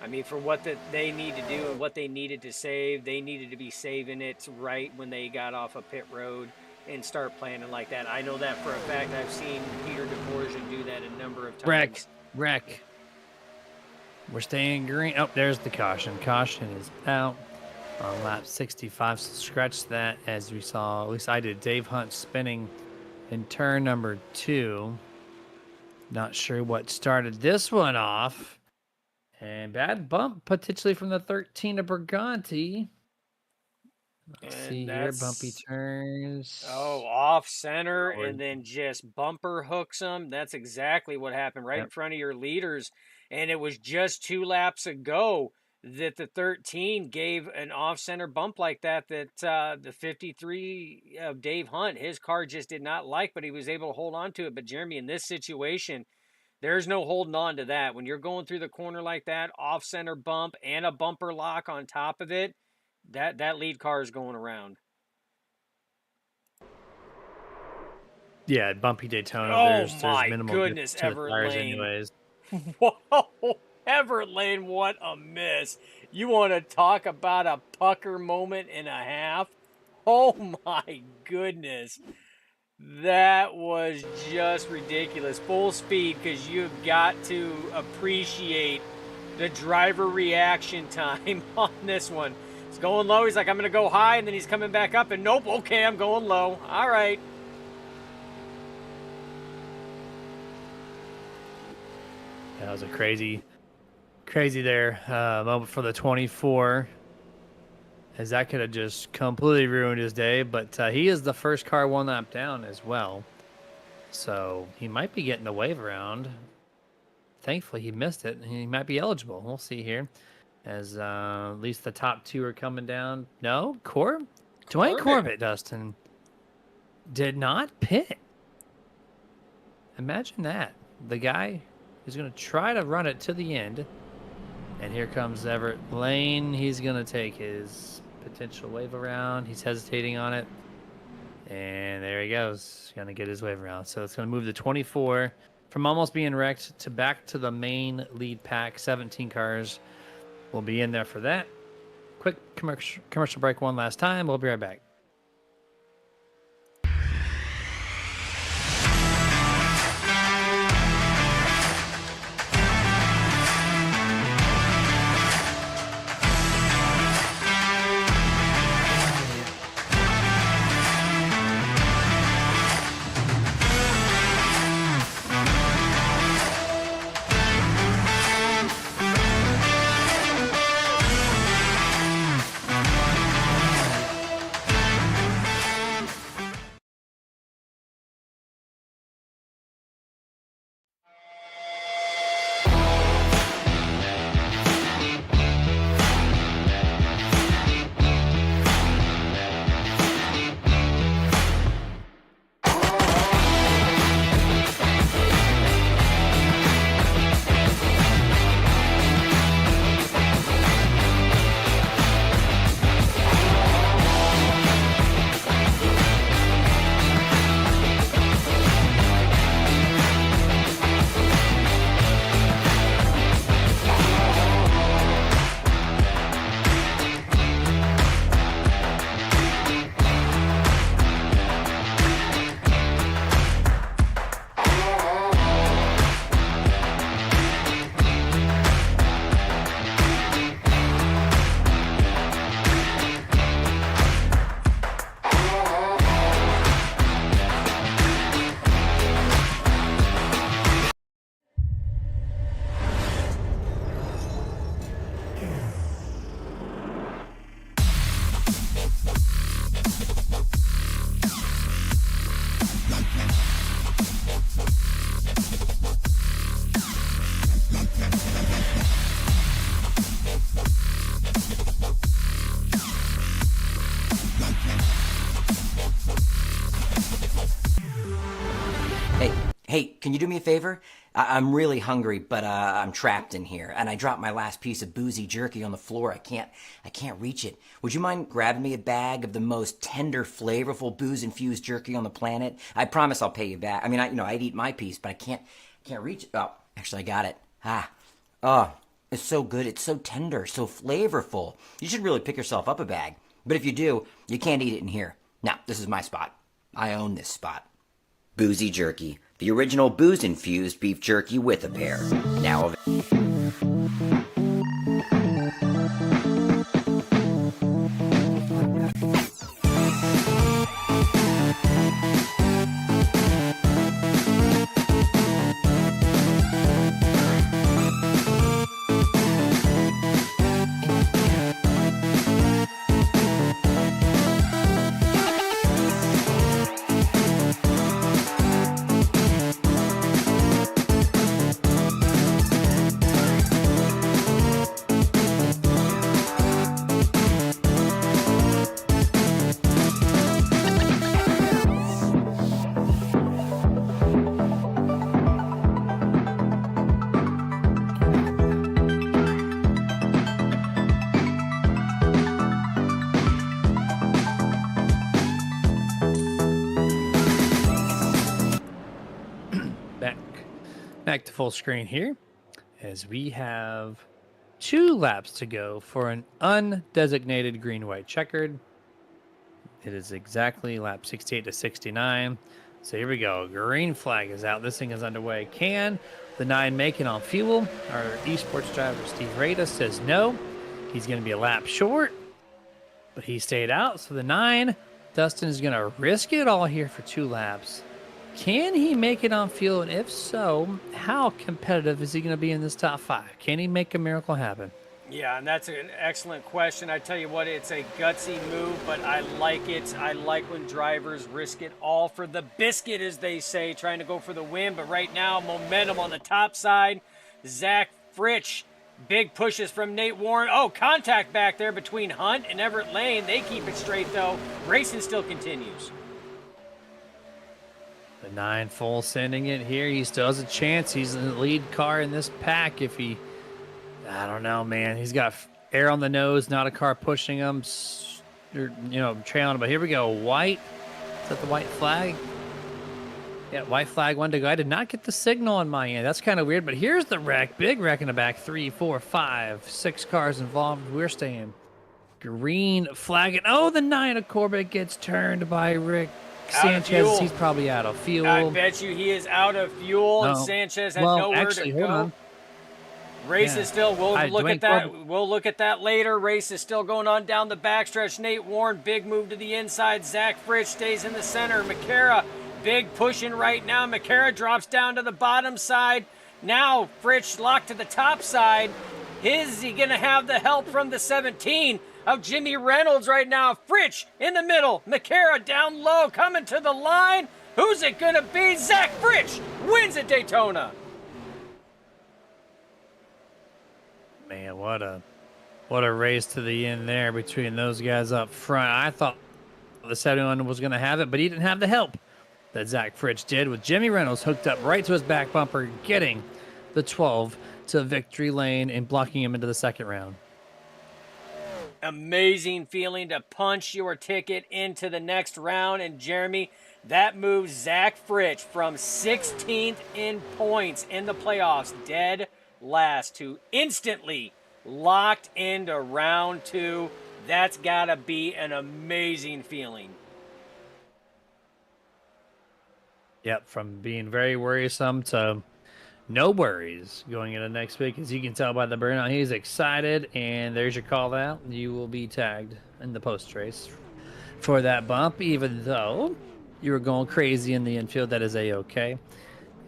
I mean, for what they need to do and what they needed to save, they needed to be saving it right when they got off a pit road and start planning like that. I know that for a fact. I've seen Peter DeVorjian do that a number of times. Wreck. We're staying green. Oh, there's the caution. Caution is out on lap 65. So scratch that, as we saw. At least I did. Dave Hunt spinning in turn number 2. Not sure what started this one off. And bad bump potentially from the 13 of Briganti. Let's see here, bumpy turns. Oh, off center and then just bumper hooks them. That's exactly what happened right in front of your leaders. And it was just 2 laps ago that the 13 gave an off center bump like that the 53 of Dave Hunt, his car just did not like, but he was able to hold on to it. But Jeremy, in this situation, there's no holding on to that. When you're going through the corner like that, off center bump and a bumper lock on top of it, that lead car is going around. Yeah, bumpy Daytona. Oh, there's my minimal goodness, to the Everett tires Lane. anyways. Whoa, Everett Lane, what a miss. You want to talk about a pucker moment and a half? Oh, my goodness. That was just ridiculous. Full speed, because you've got to appreciate the driver reaction time on this one. He's going low. He's like, I'm going to go high, and then he's coming back up, and nope, okay, I'm going low. All right. That was a crazy there moment for the 24. As that could have just completely ruined his day, but he is the first car 1 lap down as well. So he might be getting the wave around. Thankfully, he missed it. He might be eligible. We'll see here. As at least the top 2 are coming down. No, Dwayne Corbett, Dustin, did not pit. Imagine that. The guy who's going to try to run it to the end. And here comes Everett Lane. He's going to take his potential wave around. He's hesitating on it. And there he goes. Going to get his wave around. So it's going to move the 24 from almost being wrecked to back to the main lead pack. 17 cars will be in there for that. Quick commercial break one last time. We'll be right back. Hey, can you do me a favor? I'm really hungry, but I'm trapped in here, and I dropped my last piece of boozy jerky on the floor. I can't reach it. Would you mind grabbing me a bag of the most tender, flavorful booze-infused jerky on the planet? I promise I'll pay you back. I mean, I'd eat my piece, but I can't reach it. Oh, actually, I got it. Oh, it's so good. It's so tender, so flavorful. You should really pick yourself up a bag. But if you do, you can't eat it in here. Now, this is my spot. I own this spot. Boozy Jerky, the original booze-infused beef jerky with a pair. Now Back to full screen here, as we have 2 laps to go for an undesignated green-white checkered. It is exactly lap 68 to 69. So here we go. Green flag is out. This thing is underway. Can the 9 make it on fuel? Our esports driver, Steve Rada, says no. He's going to be a lap short, but he stayed out. So the 9, Dustin, is going to risk it all here for 2 laps. Can he make it on fuel? And if so, how competitive is he going to be in this top 5? Can he make a miracle happen? Yeah, and that's an excellent question. I tell you what, it's a gutsy move, but I like it. I like when drivers risk it all for the biscuit, as they say, trying to go for the win. But right now, momentum on the top side. Zach Fritsch, big pushes from Nate Warren. Oh, contact back there between Hunt and Everett Lane. They keep it straight, though. Racing still continues. The 9 full sending it here. He still has a chance. He's in the lead car in this pack. If he, I don't know, man. He's got air on the nose, not a car pushing him, or, trailing him. But here we go. White. Is that the white flag? Yeah, white flag, 1 to go. I did not get the signal on my end. That's kind of weird. But here's the wreck. Big wreck in the back. 3, 4, 5, 6 cars involved. We're staying. Green flag. And oh, the 9 of Corbett gets turned by Rick Sanchez. He's probably out of fuel. I bet you he is out of fuel, and Sanchez had nowhere to go. Hold on. Race is still. We'll look at that. We'll look at that later. Race is still going on down the backstretch. Nate Warren, big move to the inside. Zach Fritsch stays in the center. McCara, big pushing right now. McCara drops down to the bottom side. Now Fritsch locked to the top side. Is he going to have the help from the 17? Of Jimmy Reynolds right now. Fritsch in the middle. McCara down low, coming to the line. Who's it going to be? Zach Fritsch wins at Daytona. Man, what a race to the end there between those guys up front. I thought the 71 was going to have it, but he didn't have the help that Zach Fritsch did, with Jimmy Reynolds hooked up right to his back bumper, getting the 12 to victory lane and blocking him into the second round. Amazing feeling to punch your ticket into the next round. And Jeremy, that moves Zach Fritsch from 16th in points in the playoffs, dead last, to instantly locked into round 2. That's got to be an amazing feeling. Yep, from being very worrisome to no worries going into next week. As you can tell by the burnout, he's excited, and there's your call out. You will be tagged in the post race for that bump, even though you were going crazy in the infield. That is a-okay,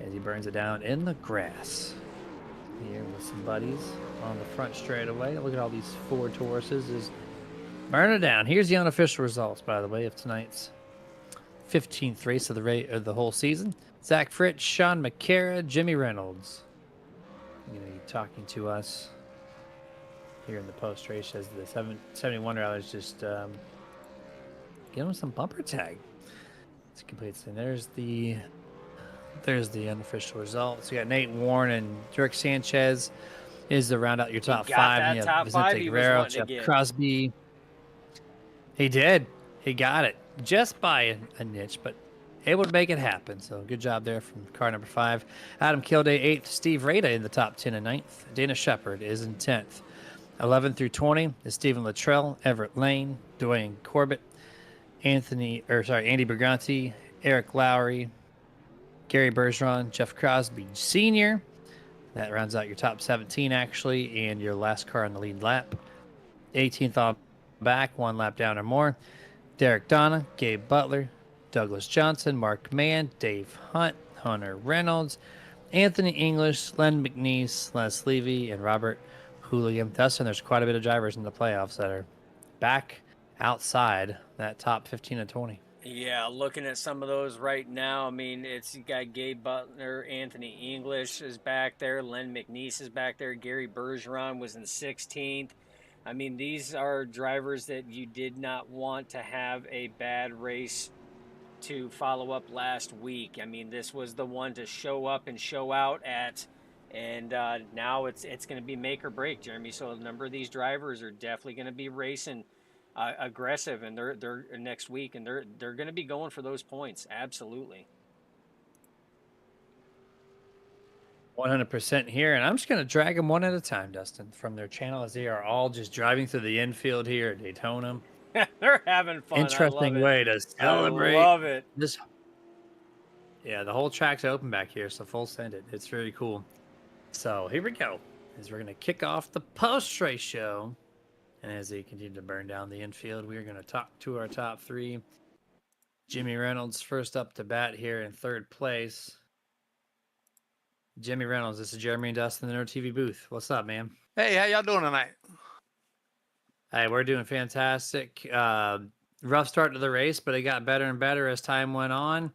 as he burns it down in the grass here with some buddies on the front straightaway. Look at all these Ford Tauruses is burning it down. Here's the unofficial results, by the way, of tonight's 15th race of the whole season. Zach Fritsch, Sean McCara, Jimmy Reynolds. Talking to us here in the post race as the 71 is just give him some bumper tag. It's complete. And there's the There's the unofficial results. You got Nate Warren and Dirk Sanchez is to round out your top got five. that And you have top five Vicente he was Guerrero, wanting to Jeff get. Crosby. He did. He got it just by a niche, but able to make it happen. So good job there from car number 5. Adam Kilday 8th. Steve Rada in the top 10 and 9th. Dana Shepard is in 10th. 11 through 20 is Stephen Luttrell, Everett Lane, Dwayne Corbett, Andy Briganti, Eric Lowry, Gary Bergeron, Jeff Crosby Sr. That rounds out your top 17, actually, and your last car on the lead lap. 18th on back, 1 lap down or more. Derek Donna, Gabe Butler, Douglas Johnson, Mark Mann, Dave Hunt, Hunter Reynolds, Anthony English, Len McNeese, Les Levy, and Robert Hooligan. Dustin, there's quite a bit of drivers in the playoffs that are back outside that top 15 and 20. Yeah, looking at some of those right now, I mean, it's you got Gabe Butler, Anthony English is back there, Len McNeese is back there, Gary Bergeron was in 16th. I mean, these are drivers that you did not want to have a bad race to follow up last week. I mean, this was the one to show up and show out at, and now it's going to be make or break, Jeremy. So a number of these drivers are definitely going to be racing aggressive, and they're next week, and they're going to be going for those points. Absolutely. 100% here, and I'm just going to drag them one at a time, Dustin, from their channel as they are all just driving through the infield here at Daytona. They're having fun. Interesting way to celebrate. I love it. This. Yeah, the whole track's open back here, so full send it. It's very cool. So here we go. As we're going to kick off the post-race show, and as they continue to burn down the infield, we are going to talk to our top 3. Jimmy Reynolds first up to bat here in 3rd place. Jimmy Reynolds, this is Jeremy and Dustin in the TV booth. What's up, man? Hey, how y'all doing tonight? Hey, we're doing fantastic. Rough start to the race, but it got better and better as time went on.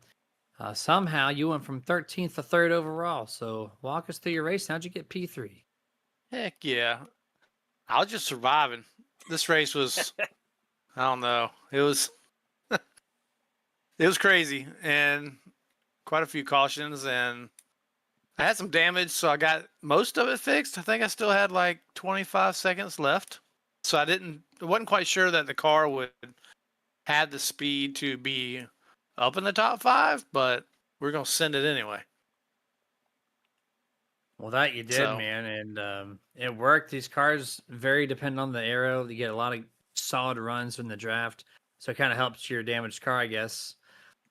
Somehow you went from 13th to 3rd overall. So walk us through your race. How'd you get P3? Heck yeah. I was just surviving. This race was, I don't know. It was, it was crazy and quite a few cautions, and I had some damage, so I got most of it fixed. I think I still had like 25 seconds left. So I wasn't quite sure that the car would have the speed to be up in the top 5, but we're going to send it anyway. Well, that you did, man, and it worked. These cars very dependent on the aero. You get a lot of solid runs from the draft, so it kind of helps your damaged car, I guess,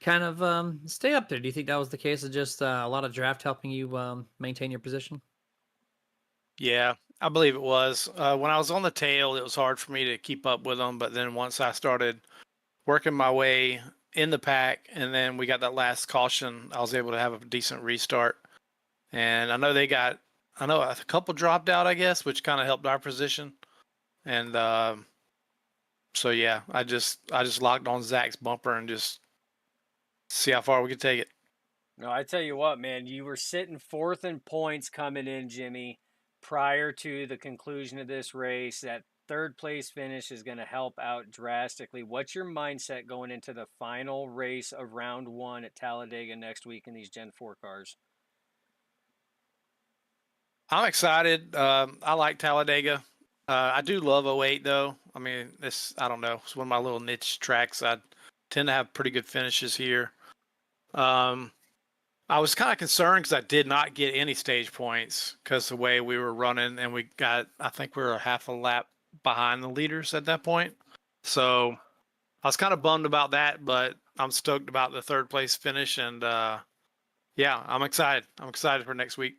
kind of stay up there. Do you think that was the case of just a lot of draft helping you maintain your position? Yeah, I believe it was. When I was on the tail, it was hard for me to keep up with them, but then once I started working my way in the pack, and then we got that last caution, I was able to have a decent restart. And I know a couple dropped out, I guess, which kind of helped our position. And so yeah, I just locked on Zach's bumper and just see how far we could take it. No, I tell you what, man, you were sitting 4th in points coming in, Jimmy, prior to the conclusion of this race. That 3rd place finish is going to help out drastically. What's your mindset going into the final race of round 1 at Talladega next week in these Gen 4 cars? I'm excited. I like Talladega. I do love 08 though. I mean, I don't know. It's one of my little niche tracks. I tend to have pretty good finishes here. I was kind of concerned because I did not get any stage points because the way we were running, and I think we were a half a lap behind the leaders at that point. So I was kind of bummed about that, but I'm stoked about the 3rd place finish. And yeah, I'm excited. I'm excited for next week.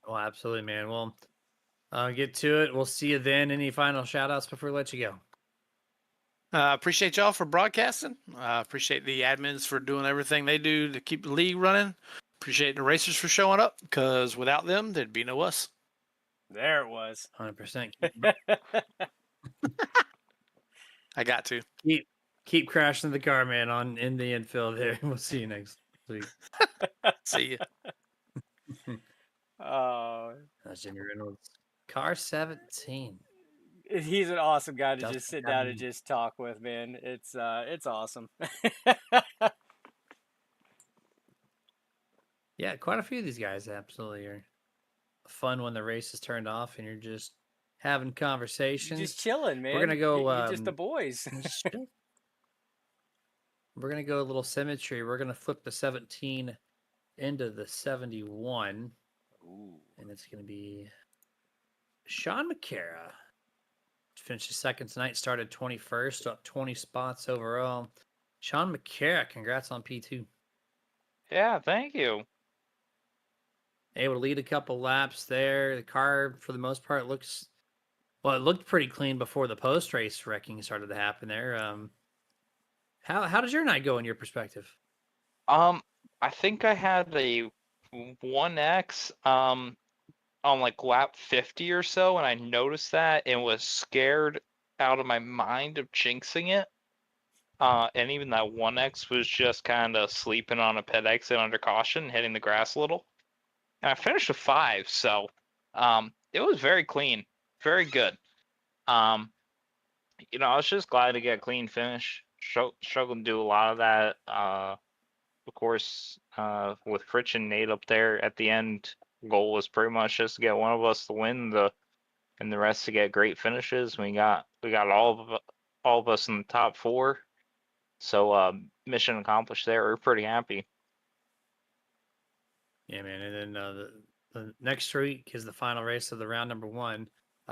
Oh, absolutely, man. Well, get to it. We'll see you then. Any final shout outs before we let you go? Appreciate y'all for broadcasting. Appreciate the admins for doing everything they do to keep the league running. Appreciate the racers for showing up, because without them, there'd be no us. There it was. 100%. I got to. Keep crashing the car, man, in the infield there. We'll see you next week. See you. Oh, That's Jimmy Reynolds. Car 17. he's an awesome guy to Dustin just sit down and Cunningham. just talk with, man. It's awesome. Yeah, quite a few of these guys absolutely are fun when the race is turned off and you're just having You're conversations. just chilling, man. We're gonna go. You're just the boys. Just chill. We're gonna go a little symmetry. We're gonna flip the 17 into the 71, Ooh. and it's gonna be Sean McCara. Finished second tonight. Started 21st, up 20 spots overall. Sean McCara, congrats on P2. Yeah, thank you. Able to lead a couple laps there. The car, for the most part, looks well. It looked pretty clean before the post race wrecking started to happen there. How did your night go in your perspective? I think I had a 1X on like lap 50 or so, and I noticed that and was scared out of my mind of jinxing it. And even that 1X was just kind of sleeping on a pit exit under caution, hitting the grass a little. And I finished a 5, so it was very clean, very good. I was just glad to get a clean finish. Struggled to do a lot of that. Of course, with Fritch and Nate up there at the end, goal was pretty much just to get one of us to win, and the rest to get great finishes. We got all of us in the top 4, so mission accomplished there. We're pretty happy. Yeah, man. And then the next week is the final race of the round number 1.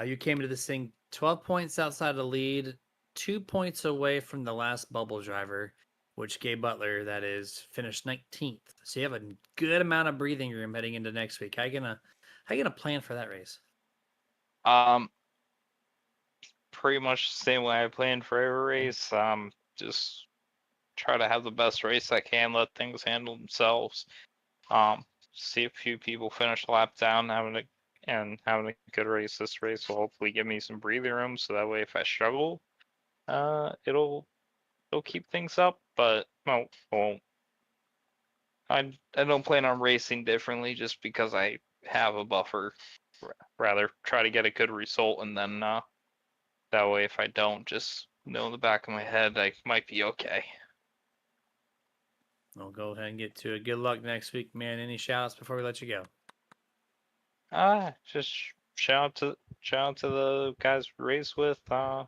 You came into this thing 12 points outside of the lead, 2 points away from the last bubble driver, which Gabe Butler, that is, finished 19th. So you have a good amount of breathing room heading into next week. How you gonna plan for that race? Pretty much the same way I planned for every race. Just try to have the best race I can, let things handle themselves. See a few people finish a lap down, having a good race. This race will hopefully give me some breathing room, so that way if I struggle, it'll keep things up. But no, won't. I don't plan on racing differently just because I have a buffer. Rather try to get a good result, and then that way if I don't, just know in the back of my head I might be okay. I'll go ahead and get to it. Good luck next week, man. Any shouts before we let you go? Just shout out to the guys we race with. Fritch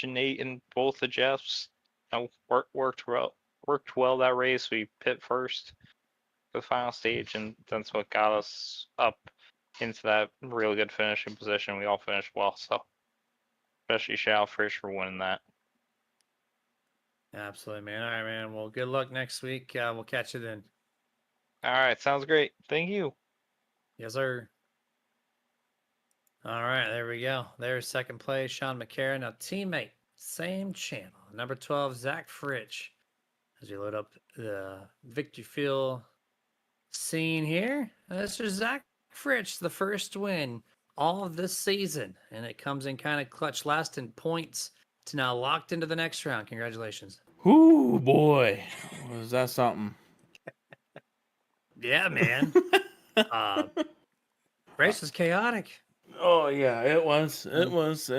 and Nate and both the Jeffs. Worked well that race. We pit first for the final stage, and that's what got us up into that really good finishing position. We all finished well, so especially shout out Fritch for winning that. Absolutely, man. All right, man. Well, good luck next week. We'll catch you then. All right, sounds great. Thank you. Yes, sir. All right, there we go. There's second place, Sean McCarron. Now, teammate, same channel. Number 12, Zach Fritch. As we load up the Victory Fuel scene here, this is Zach Fritch, the first win all of this season. And it comes in kind of clutch last in points to now locked into the next round. Congratulations. Ooh, boy. Was that something? Yeah, man. Race was chaotic. Oh, yeah, it was. It was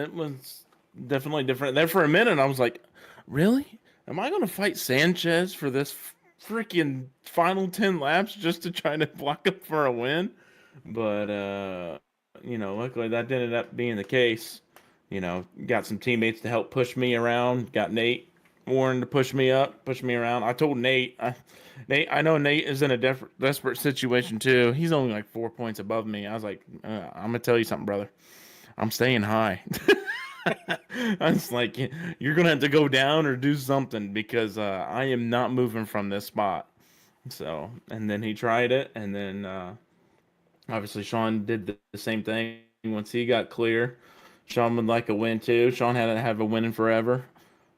definitely different. There for a minute, I was like, really? Am I going to fight Sanchez for this freaking final 10 laps just to try to block up for a win? But, luckily that didn't end up being the case. Got some teammates to help push me around. Got Nate Warren to push me around. I told Nate, I know Nate is in a desperate situation too. He's only like 4 points above me. I was like, I'm gonna tell you something, brother. I'm staying high. I was like, you're gonna have to go down or do something because I am not moving from this spot. So, and then he tried it, and then obviously Sean did the same thing once he got clear. Sean would like a win too. Sean hadn't have a win in forever.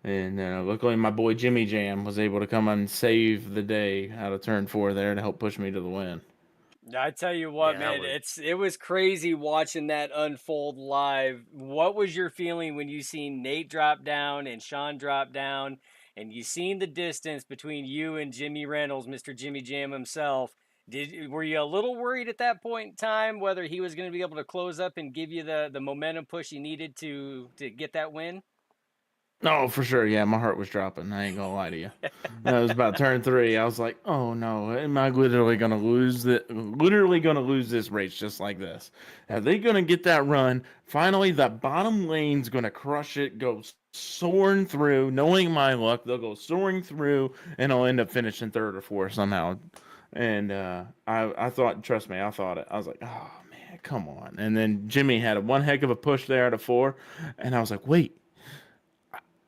And luckily my boy Jimmy Jam was able to come and save the day out of turn 4 there to help push me to the win. I tell you what, Yeah, man, it was crazy watching that unfold live. What was your feeling when you seen Nate drop down and Sean drop down, and you seen the distance between you and Jimmy Reynolds, Mr. Jimmy Jam himself? Were you a little worried at that point in time whether he was going to be able to close up and give you the momentum push you needed to get that win? No, for sure. Yeah, my heart was dropping. I ain't gonna lie to you. I was about turn 3. I was like, "Oh no, am I literally gonna lose it? Literally gonna lose this race just like this? Are they gonna get that run? Finally, the bottom lane's gonna crush it, go soaring through. Knowing my luck, they'll go soaring through, and I'll end up finishing 3rd or 4th somehow." And I thought, trust me, I thought it. I was like, "Oh man, come on!" And then Jimmy had one heck of a push there out of 4, and I was like, "Wait."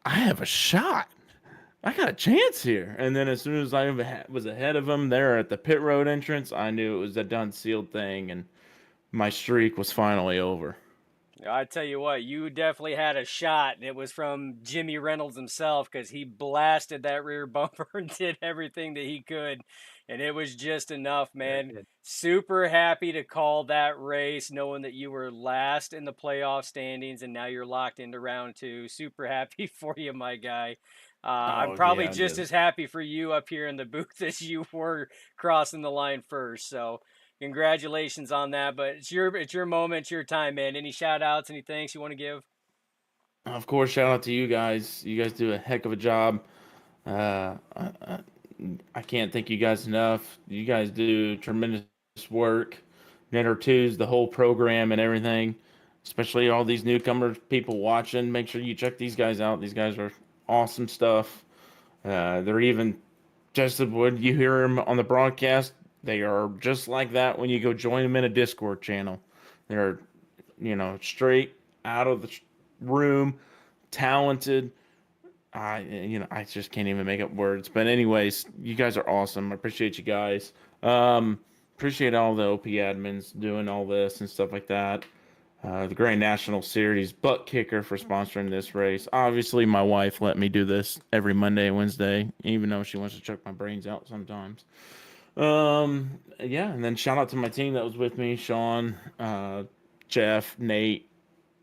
I have a shot. I got a chance here. And then as soon as I was ahead of him there at the pit road entrance, I knew it was a done sealed thing, and my streak was finally over. I tell you what, you definitely had a shot, and it was from Jimmy Reynolds himself because he blasted that rear bumper and did everything that he could, and it was just enough, man. good. Super happy to call that race, knowing that you were last in the playoff standings, and now you're locked into round 2. Super happy for you, my guy. I'm Oh probably yeah, I just did. as happy for you up here in the booth as you were crossing the line first. So congratulations on that. But it's your moment, it's your time, man. Any shout outs, any thanks you want to give? Of course, shout out to you guys. You guys do a heck of a job. I can't thank you guys enough. You guys do tremendous work. Netter twos, the whole program and everything. Especially all these newcomers, people watching. Make sure you check these guys out. These guys are awesome stuff. They're even just when you hear them on the broadcast, they are just like that when you go join them in a Discord channel. They're, straight out of the room, talented. I just can't even make up words. But anyways, you guys are awesome. I appreciate you guys. Appreciate all the OP admins doing all this and stuff like that. The Grand National Series, ButtKicker for sponsoring this race. Obviously, my wife let me do this every Monday and Wednesday, even though she wants to chuck my brains out sometimes. Yeah, and then shout out to my team that was with me, Sean, Jeff, Nate,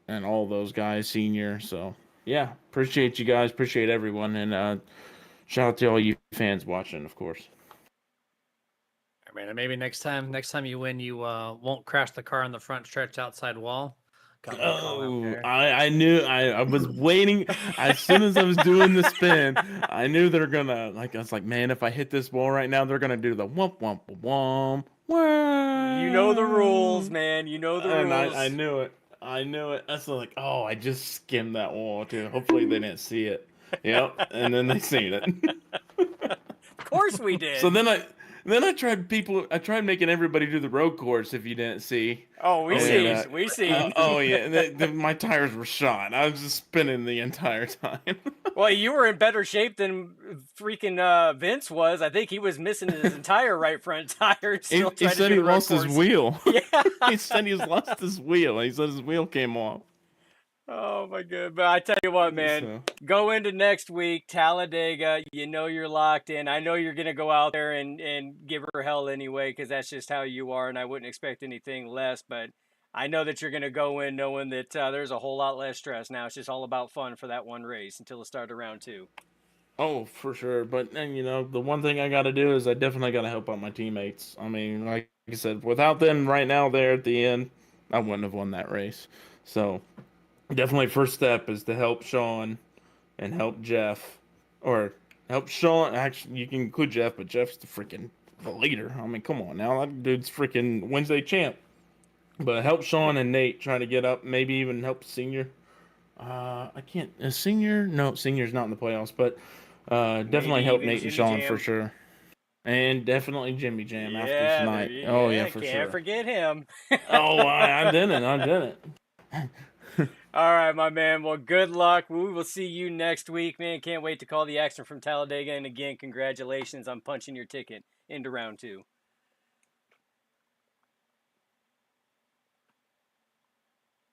and all those guys, senior. So yeah, appreciate you guys, appreciate everyone, and shout out to all you fans watching, of course. All right, man. And maybe next time you win, you won't crash the car on the front stretch outside wall. Got my call out Oh, there. I knew I was waiting. As soon as I was doing the spin, I knew they're gonna I was like, man, if I hit this wall right now, they're gonna do the wump wump wump wump. You know the rules, man. You know the And rules. I knew it. I knew it. That's like, oh, I just skimmed that wall too. Hopefully they didn't see it. Yep, and then they seen it. Of course we did. So then I tried making everybody do the road course if you didn't see. Oh, we And, seen. We seen. Oh yeah, my tires were shot. I was just spinning the entire time. Well, you were in better shape than freaking Vince was. I think he was missing his entire right front tire. He, Still he trying to said do he the road lost his course. wheel. Yeah. He said he's lost his wheel. He said his wheel came off. Oh my god! But I tell you what, man, So, go into next week, Talladega. You know you're locked in. I know you're gonna go out there and give her hell anyway, because that's just how you are, and I wouldn't expect anything less. But I know that you're gonna go in knowing that there's a whole lot less stress now. It's just all about fun for that one race until the start of round 2. oh, for sure. But then the one thing I got to do is I definitely got to help out my teammates. I mean, like I said, without them right now there at the end, I wouldn't have won that race. So definitely first step is to help Sean and help Jeff, or help Sean. Actually, you can include Jeff, but Jeff's the leader. I mean, come on now, that dude's freaking Wednesday champ. But help Sean and Nate try to get up. Maybe even help Senior. I can't. A Senior? No, Senior's not in the playoffs, but definitely Maybe help even Nate and Jimmy Sean Jam. for sure. And definitely Jimmy Jam after Yeah, tonight. there you- Oh yeah, for can't sure. forget him. Oh, I didn't. All right, my man. Well, good luck. We will see you next week, man. Can't wait to call the action from Talladega. And again, congratulations on punching your ticket into round 2.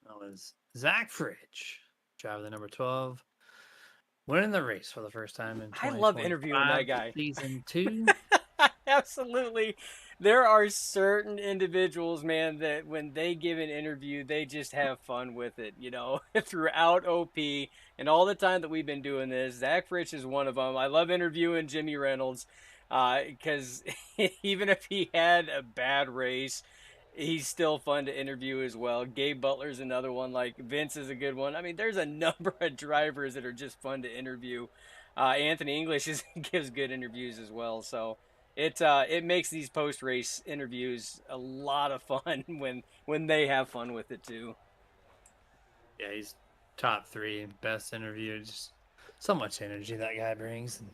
That was Zach Fridge, driver the number 12, winning the race for the first time in I love interviewing that 2025, guy. Season 2. Absolutely. There are certain individuals, man, that when they give an interview, they just have fun with it, throughout OP and all the time that we've been doing this. Zach Fritz is one of them. I love interviewing Jimmy Reynolds because even if he had a bad race, He's still fun to interview as well. Gabe Butler's another one. Like Vince is a good one. I mean, there's a number of drivers that are just fun to interview. Anthony English gives good interviews as well. So it makes these post race interviews a lot of fun when they have fun with it too. Yeah, he's top 3 best interview. Just so much energy that guy brings. And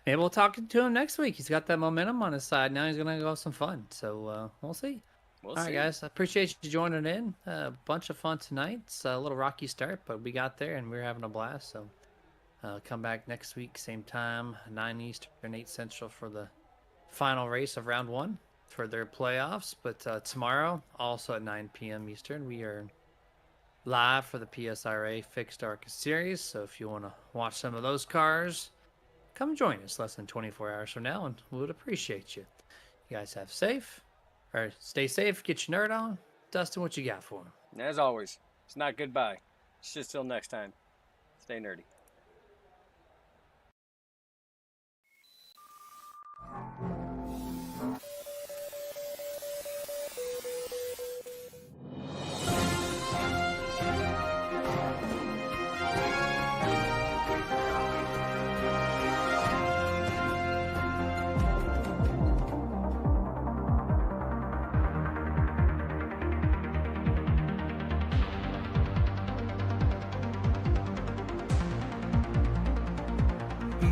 maybe we'll talk to him next week. He's got that momentum on his side. Now he's gonna go have some fun. So we'll see. We'll All right, see. guys. I appreciate you joining in. A bunch of fun tonight. It's a little rocky start, but we got there and we were having a blast. So come back next week, same time, 9 Eastern, 8 Central for the final race of round 1 for their playoffs. But tomorrow, also at 9 p.m. Eastern, we are live for the PSRA Fixed Arca Series. So if you want to watch some of those cars, come join us less than 24 hours from now, and we would appreciate you. You guys stay safe, get your nerd on. Dustin, what you got for him? And as always, it's not goodbye. It's just till next time. Stay nerdy.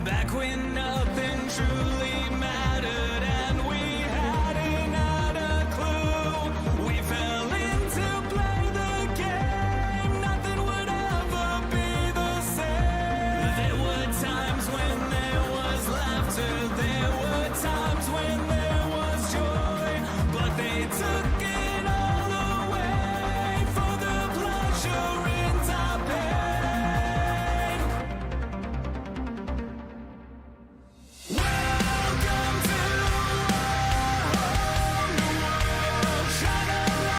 Back when nothing truly